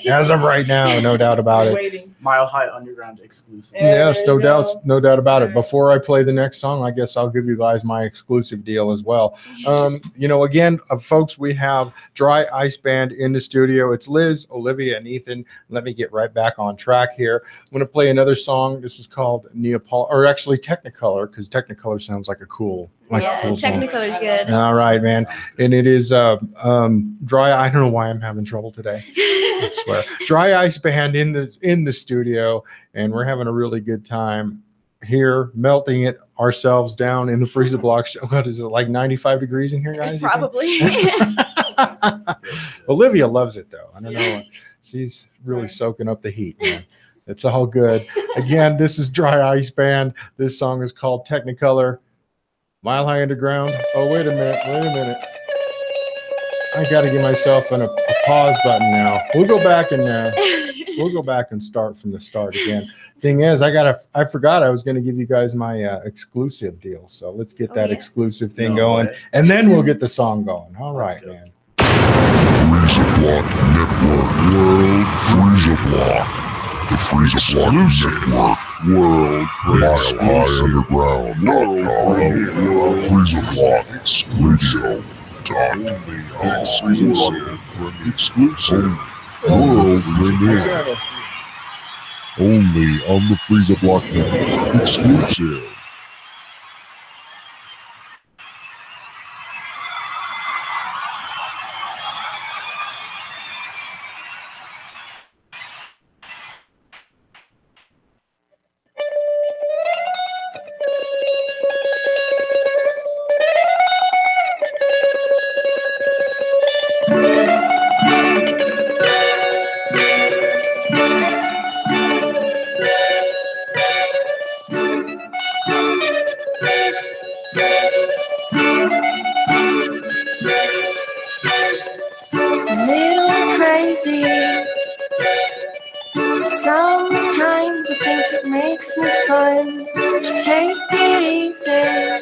Speaker 3: As of right now, no doubt about it.
Speaker 5: Waiting.
Speaker 6: Mile High Underground exclusive.
Speaker 5: Yeah.
Speaker 3: Yes,
Speaker 5: there
Speaker 3: no
Speaker 5: you
Speaker 3: doubt,
Speaker 5: go.
Speaker 3: no doubt about it.
Speaker 5: Nice.
Speaker 3: Before I play the next song, I guess I'll give you guys my exclusive deal as well. Again, folks, we have Dry Ice Band in the studio. It's Liz, Olivia, and Ethan. Let me get right back on track here. I'm going to play another song. This is called Neapol, or actually Technicolor, because Technicolor sounds like a cool, cool song.
Speaker 4: Technicolor's good.
Speaker 3: All right, man. And it is dry. I don't know why I'm having trouble today. I swear. Dry Ice Band in the studio, and we're having a really good time here, melting it ourselves down in the Freeza Block show. What is it, like 95 degrees in here, guys? you think?
Speaker 4: Probably.
Speaker 3: Olivia loves it though. I don't know. She's really soaking up the heat, man. It's all good. Again, this is Dry Ice Band. This song is called Technicolor. Mile High Underground. Oh, wait a minute. I got to give myself a pause button now. We'll go back and start from the start again. Thing is, I forgot I was going to give you guys my exclusive deal. So let's get that exclusive thing going, and then we'll get the song going. All right, man.
Speaker 2: Freeza Block Network World. Freeza Block. The Freeza Block Network World. Mile High Underground. Freeza Block Exclusive. Exclusive. World premiere. Only on the Freeza Block Network. Exclusive.
Speaker 7: Sometimes I think it makes me fun. Just take it easy.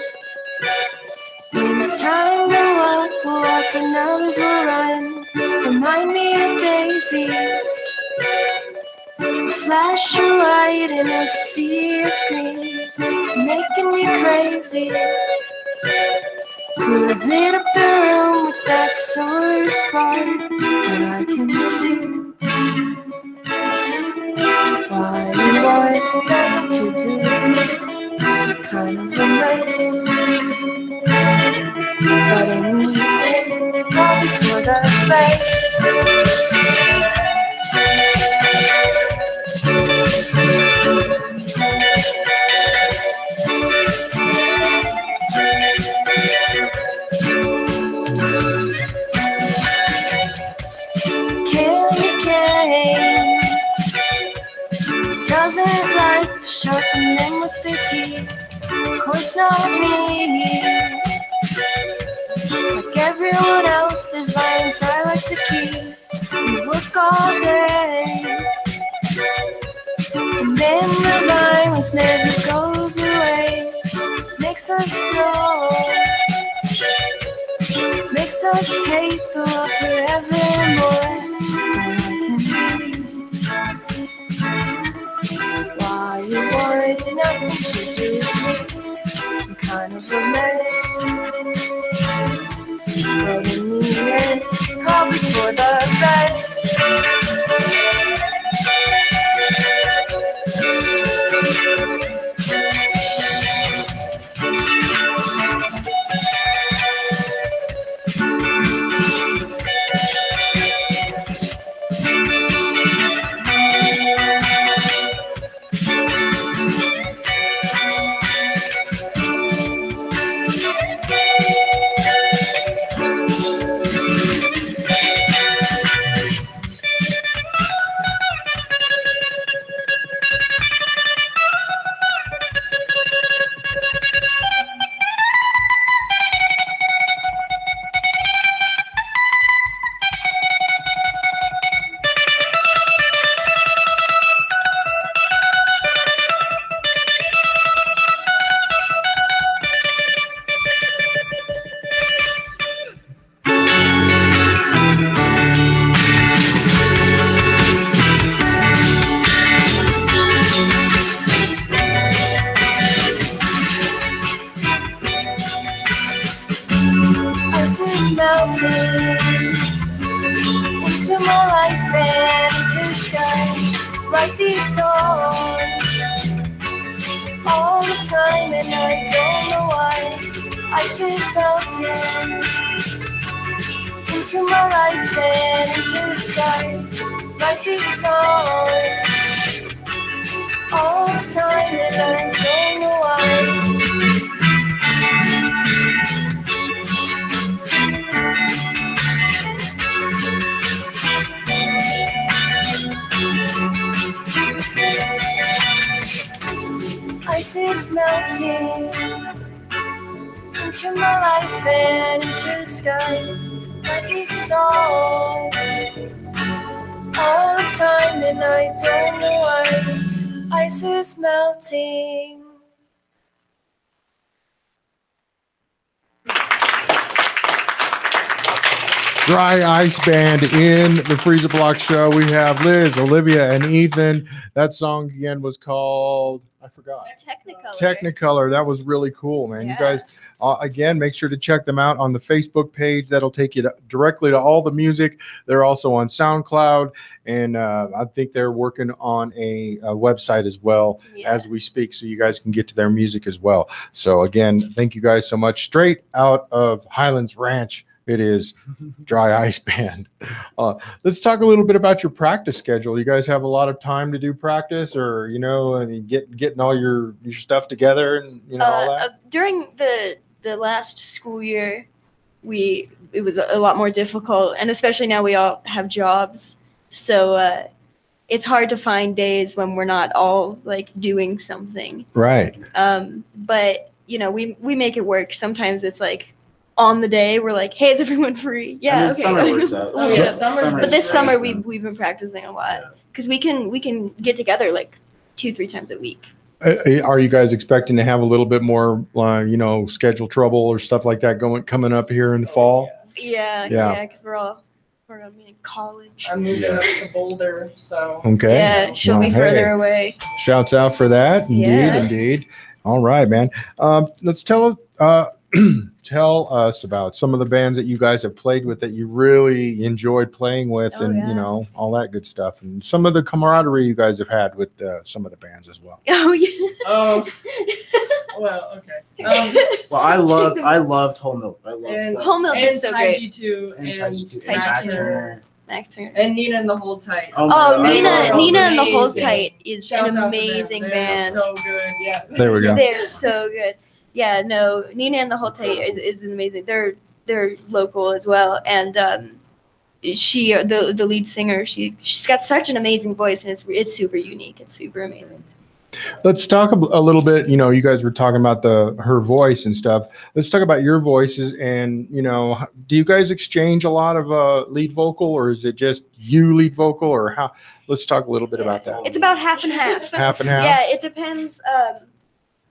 Speaker 7: When it's time to walk, we'll walk and others will run. Remind me of daisies. A flash of white and a sea of green, making me crazy. Could have lit up the room with that sort of spark, but I can see why you want nothing to do with me. Kind of a mess, but in the end, it's probably for the best. Candy canes doesn't like to sharpen them with their teeth. Of course not me. Like everyone else, there's violence I like to keep. We work all day, and then the violence never goes away. Makes us dull, makes us hate the world forevermore. And I can see why you want nothing to do with me. I'm kind of a mess, but in the end, it's probably for the best. melting into my life and into the sky. Write these songs all the time and I don't know why. Ice is melting into my life and into the skies. Write these songs all the time and I don't know why. Ice is melting into my life and into the skies. Write these songs all the time and I don't know why. Ice is melting.
Speaker 3: Dry Ice Band in the Freeza Block Show. We have Liz, Olivia, and Ethan. That song again was called, I forgot. Technicolor. That was really cool, man.
Speaker 4: Yeah.
Speaker 3: You guys, again, make sure to check them out on the Facebook page. That'll take you directly to all the music. They're also on SoundCloud, and I think they're working on a website as well as we speak, so you guys can get to their music as well. So again, thank you guys so much. Straight out of Highlands Ranch, it is Dry Ice Band. Let's talk a little bit about your practice schedule. You guys have a lot of time to do practice, or getting all your stuff together, and all that.
Speaker 4: During the last school year, it was a lot more difficult, and especially now we all have jobs, so it's hard to find days when we're not all like doing something.
Speaker 3: Right.
Speaker 4: But we make it work. Sometimes it's like, on the day we're like, hey, is everyone free? Yeah, okay.
Speaker 6: Summer works out.
Speaker 4: But this summer we've been practicing a lot because we can get together like 2-3 times a week.
Speaker 3: Are you guys expecting to have a little bit more schedule trouble or stuff like that coming up here in the fall?
Speaker 4: Yeah, because we're gonna be in college.
Speaker 5: I'm moving up to Boulder, so
Speaker 3: okay.
Speaker 4: Yeah, she'll be further away.
Speaker 3: Shouts out for that. Indeed. All right, man. Let's tell us about some of the bands that you guys have played with that you really enjoyed playing with, all that good stuff, and some of the camaraderie you guys have had with some of the bands as well.
Speaker 4: Oh yeah.
Speaker 5: Oh. Well, okay.
Speaker 6: Well, I loved Whole Milk. I loved
Speaker 4: Whole Milk is so great.
Speaker 5: G2 and
Speaker 4: Taiji
Speaker 5: Turner.
Speaker 4: Turner.
Speaker 5: And Nina and the Hold Tight.
Speaker 4: Nina and the Hold
Speaker 5: Amazing.
Speaker 4: Tight is
Speaker 5: Shouts
Speaker 4: an
Speaker 5: out to them.
Speaker 4: amazing
Speaker 5: They're
Speaker 4: band.
Speaker 5: So good. Yeah.
Speaker 3: There we go.
Speaker 4: They're so good. Yeah, no, Nina and the Whole Tight is amazing. They're local as well, and she the lead singer. She's got such an amazing voice, and it's super unique. It's super amazing.
Speaker 3: Let's talk a little bit. You guys were talking about her voice and stuff. Let's talk about your voices, and do you guys exchange a lot of lead vocal, or is it just you lead vocal, or how? Let's talk a little bit about that.
Speaker 4: It's about half and half.
Speaker 3: Half and half.
Speaker 4: Yeah, it depends.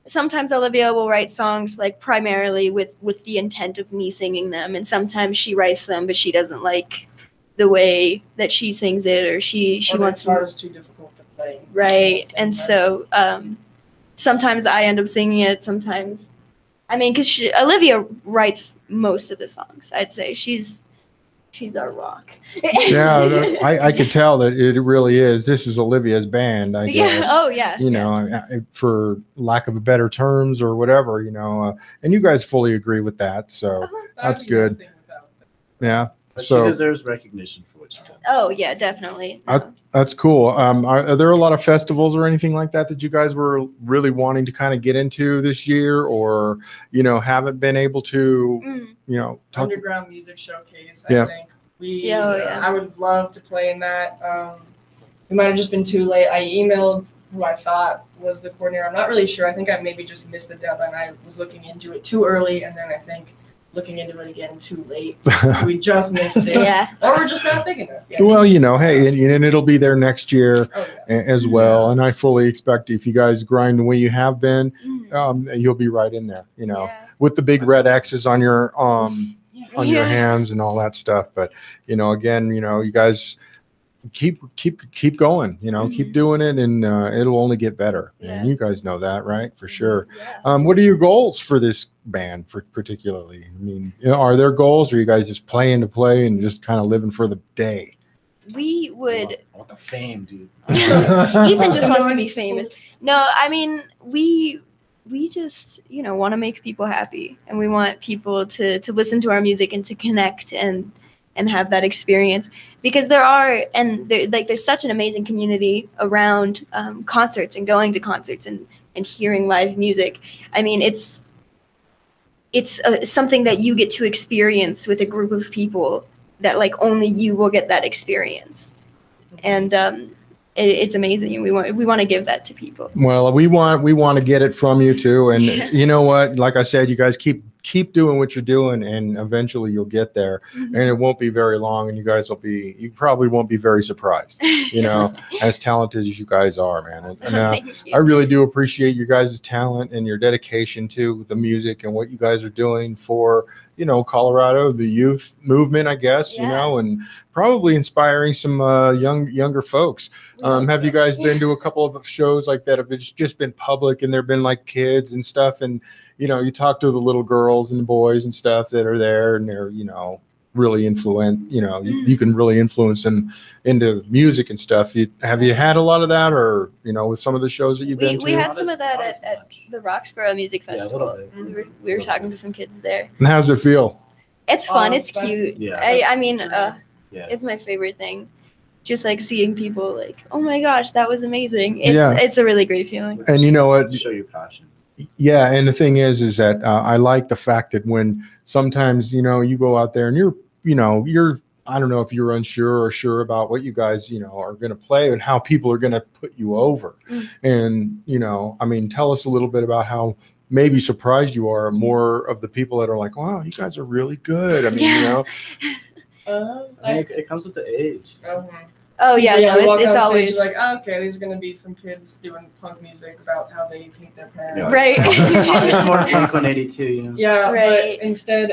Speaker 4: Sometimes Olivia will write songs like primarily with the intent of me singing them, and sometimes she writes them, but she doesn't like the way that she sings it, or she wants
Speaker 5: more. It's too difficult to play.
Speaker 4: Right, and so sometimes I end up singing it. Sometimes, because Olivia writes most of the songs. I'd say she's our rock.
Speaker 3: Yeah, I could tell that it really is. This is Olivia's band, I guess.
Speaker 4: Yeah. Oh, yeah.
Speaker 3: For lack of better terms or whatever, and you guys fully agree with that, so that's good. Yeah.
Speaker 6: But
Speaker 3: so
Speaker 6: she deserves recognition for what she does.
Speaker 4: Oh, yeah, definitely.
Speaker 3: That's cool. Are there a lot of festivals or anything like that you guys were really wanting to kind of get into this year, or haven't been able to talk?
Speaker 5: Underground Music Showcase, I think. I would love to play in that. We might have just been too late. I emailed who I thought was the coordinator. I'm not really sure. I think I maybe just missed the deadline. I was looking into it too early, and then I think looking into it again too late. So we just missed it.
Speaker 4: Yeah.
Speaker 5: Or we're just not big enough. Yeah.
Speaker 3: Well, hey, and it'll be there next year as well. And I fully expect if you guys grind the way you have been, you'll be right in there, with the big red X's on your your hands and all that stuff. But again, you guys keep going, keep doing it, and it'll only get better. And you guys know that, right? For sure. What are your goals for this band particularly? I mean, are there goals, or are you guys just playing to play and just kind of living for the day?
Speaker 4: We would.
Speaker 6: I want the fame, dude.
Speaker 4: Ethan just wants to be famous. No, I mean, we just, want to make people happy, and we want people to listen to our music and to connect and have that experience, because there's such an amazing community around concerts and going to concerts and hearing live music. I mean, it's something that you get to experience with a group of people that only you will get that experience, and it's amazing, and we want to give that to people.
Speaker 3: Well, we want to get it from you too, and you know what? Like I said, you guys keep doing what you're doing, and eventually you'll get there. And it won't be very long, and you probably won't be very surprised. As talented as you guys are, man. And I really do appreciate you guys' talent and your dedication to the music and what you guys are doing for Colorado, the youth movement, I guess. And probably inspiring some younger folks. Have you guys been to a couple of shows like that have just been public, and there've been kids and stuff, and you talk to the little girls and the boys and stuff that are there, and they're really influent. You can really influence them into music and stuff. Have you had a lot of that, or with some of the shows that you've been to?
Speaker 4: We had some of that at the Roxborough Music Festival. We were talking to some kids there.
Speaker 3: And how's it feel?
Speaker 4: It's fun. It's cute.
Speaker 6: Yeah.
Speaker 4: I mean, it's my favorite thing. Just seeing people oh my gosh, that was amazing. It's a really great feeling.
Speaker 3: And you know what?
Speaker 6: Show your passion.
Speaker 3: Yeah, and the thing is that I like the fact that when sometimes you go out there and you're I don't know if you're unsure or sure about what you guys are going to play and how people are going to put you over. And I mean, tell us a little bit about how maybe surprised you are more of the people that are like, wow, you guys are really good. I mean,
Speaker 6: it comes with the age.
Speaker 4: Oh yeah, no, it's always
Speaker 5: okay, these are gonna be some kids doing punk music about how they hate their parents.
Speaker 4: Right.
Speaker 6: It's more Blink-182,
Speaker 5: Yeah,
Speaker 4: right.
Speaker 5: But instead,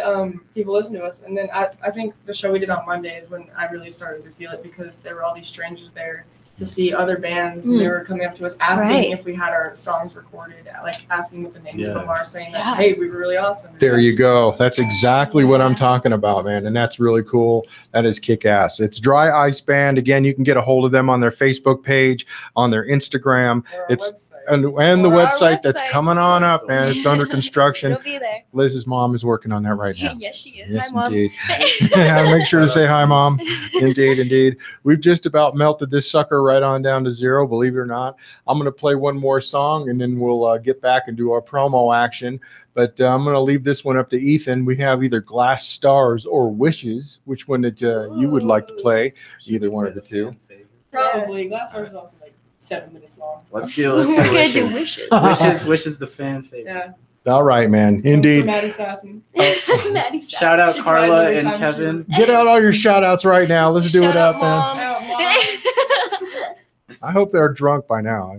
Speaker 5: people listen to us, and then I think the show we did on Monday is when I really started to feel it, because there were all these strangers there to see other bands, and they were coming up to us asking if we had our songs recorded, asking what the names of them are, saying that, hey, we were really awesome.
Speaker 3: There you go. That's exactly what I'm talking about, man. And that's really cool. That is kick-ass. It's Dry Ice Band. Again, you can get a hold of them on their Facebook page, on their Instagram. It's and the website that's coming on up, man. It's under construction.
Speaker 4: You'll be there.
Speaker 3: Liz's mom is working on that right now.
Speaker 4: Yes, she is.
Speaker 3: Yes,
Speaker 4: hi, Mom.
Speaker 3: indeed. Make sure to say hi, Mom. Indeed. We've just about melted this sucker right on down to zero, believe it or not. I'm going to play one more song, and then we'll get back and do our promo action. But I'm going to leave this one up to Ethan. We have either Glass Stars or Wishes. Which one that you would like to play? Either one of the two.
Speaker 5: Probably. Glass Stars is also 7 minutes long.
Speaker 6: Let's do
Speaker 4: We're gonna
Speaker 6: Wishes.
Speaker 4: do Wishes.
Speaker 6: Wishes the fan favorite.
Speaker 5: Yeah.
Speaker 3: All right, man. Indeed.
Speaker 5: Maddie Sassman.
Speaker 4: Maddie Sass.
Speaker 6: Shout out
Speaker 5: She
Speaker 6: Carla
Speaker 5: cries every
Speaker 6: and
Speaker 5: time
Speaker 6: Kevin.
Speaker 3: Get out all your shout outs right now. Let's do it
Speaker 4: Shout
Speaker 3: up,
Speaker 4: out,
Speaker 3: man.
Speaker 4: Mom.
Speaker 3: I hope they're drunk by now.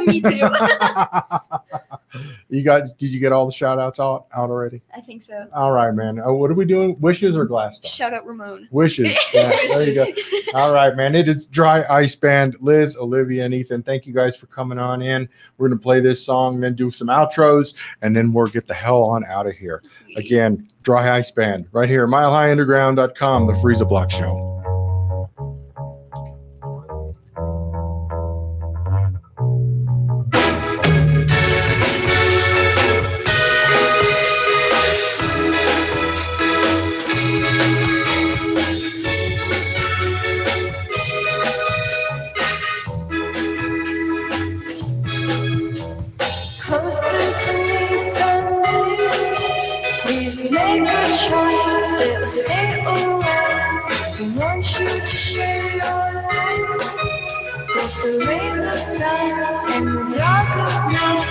Speaker 4: Me too.
Speaker 3: Did you get all the shout outs out already?
Speaker 4: I think so.
Speaker 3: All right, man. What are we doing? Wishes or Glass Stars?
Speaker 4: Shout out Ramon.
Speaker 3: Wishes. Yeah, there you go. All right, man. It is Dry Ice Band. Liz, Olivia, and Ethan, thank you guys for coming on in. We're going to play this song, then do some outros, and then we'll get the hell on out of here.
Speaker 4: Sweet.
Speaker 3: Again, Dry Ice Band right here, milehighunderground.com, the Freeza Block Show.
Speaker 7: Closer to me, sundays. Please make a choice. Still stay away. We want you to share your life with the rays of sun and the dark of night.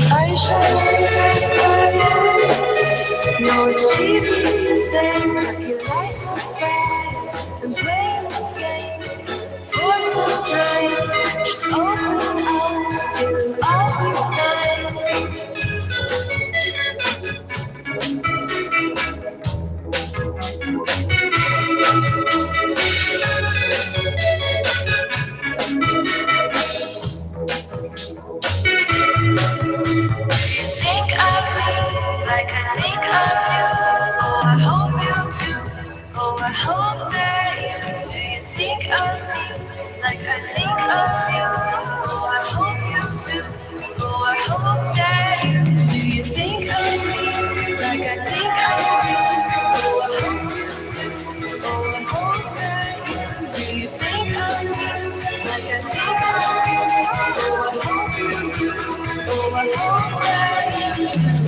Speaker 7: I shine sapphires. No, it's cheesy to say, but you light my fire and play this game. Think of me like I think of you. Oh, I hope you do. Oh, I hope that you do. You think of me like I think of you. Oh, I hope you do. Oh, I hope that you do. You think of me like I think of you. Oh, I hope you do. Oh, I hope that you do. You think of me like I think of you. Oh, I hope you do. Oh, I hope that you do.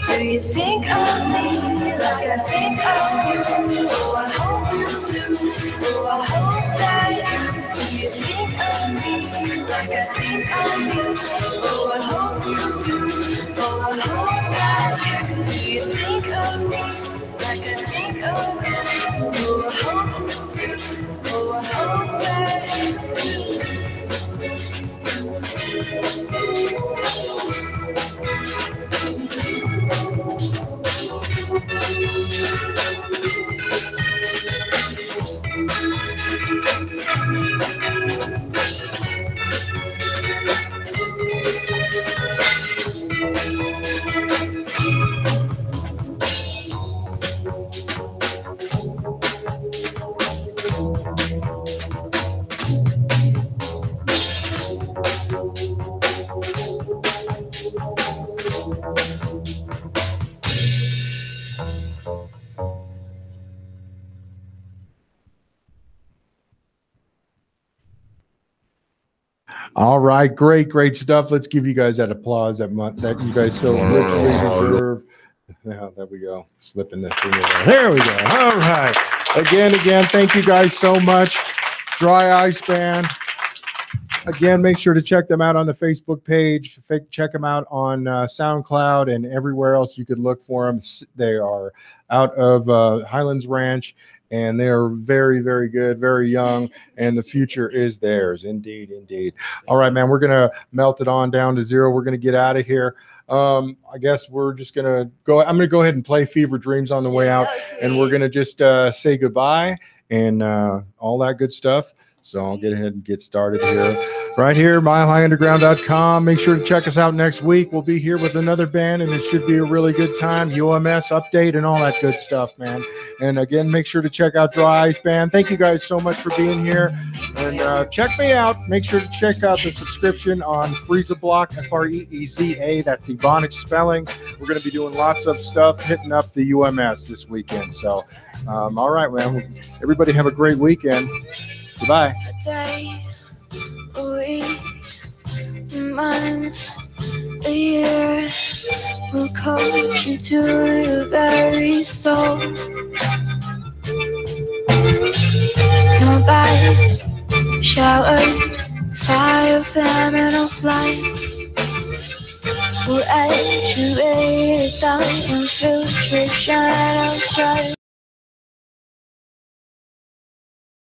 Speaker 7: Do you think of me like I think of you? Oh, I hope you do. Oh, I hope that you do. You think of me like I think of you? Oh, I hope you do. Oh, I hope that you do. You think of me like I think of you? Oh, I hope you do. Oh, I hope that you do.
Speaker 3: All right, great stuff. Let's give you guys that applause that you guys so richly deserve. Yeah, there we go. Slipping this thing in there. There we go. All right. Again, thank you guys so much. Dry Ice Band. Again, make sure to check them out on the Facebook page. Check them out on SoundCloud and everywhere else you could look for them. They are out of Highlands Ranch. And they are very, very good, very young, and the future is theirs. Indeed. All right, man, we're going to melt it on down to zero. We're going to get out of here. I guess we're just going to go. I'm going to go ahead and play Fever Dreams on the way out, and we're going to just say goodbye and all that good stuff. So I'll get ahead and get started here. Right here, milehighunderground.com. Make sure to check us out next week. We'll be here with another band, and it should be a really good time. UMS update and all that good stuff, man. And again, make sure to check out Dry Ice Band. Thank you guys so much for being here. And check me out. Make sure to check out the subscription on Freeza Block, Freeza. That's Ebonics spelling. We're going to be doing lots of stuff, hitting up the UMS this weekend. So, all right, man. Everybody have a great weekend. Goodbye.
Speaker 7: A day, a week, months, a year will coach you to your very soul. No bite, showered, fire, famine, or flight.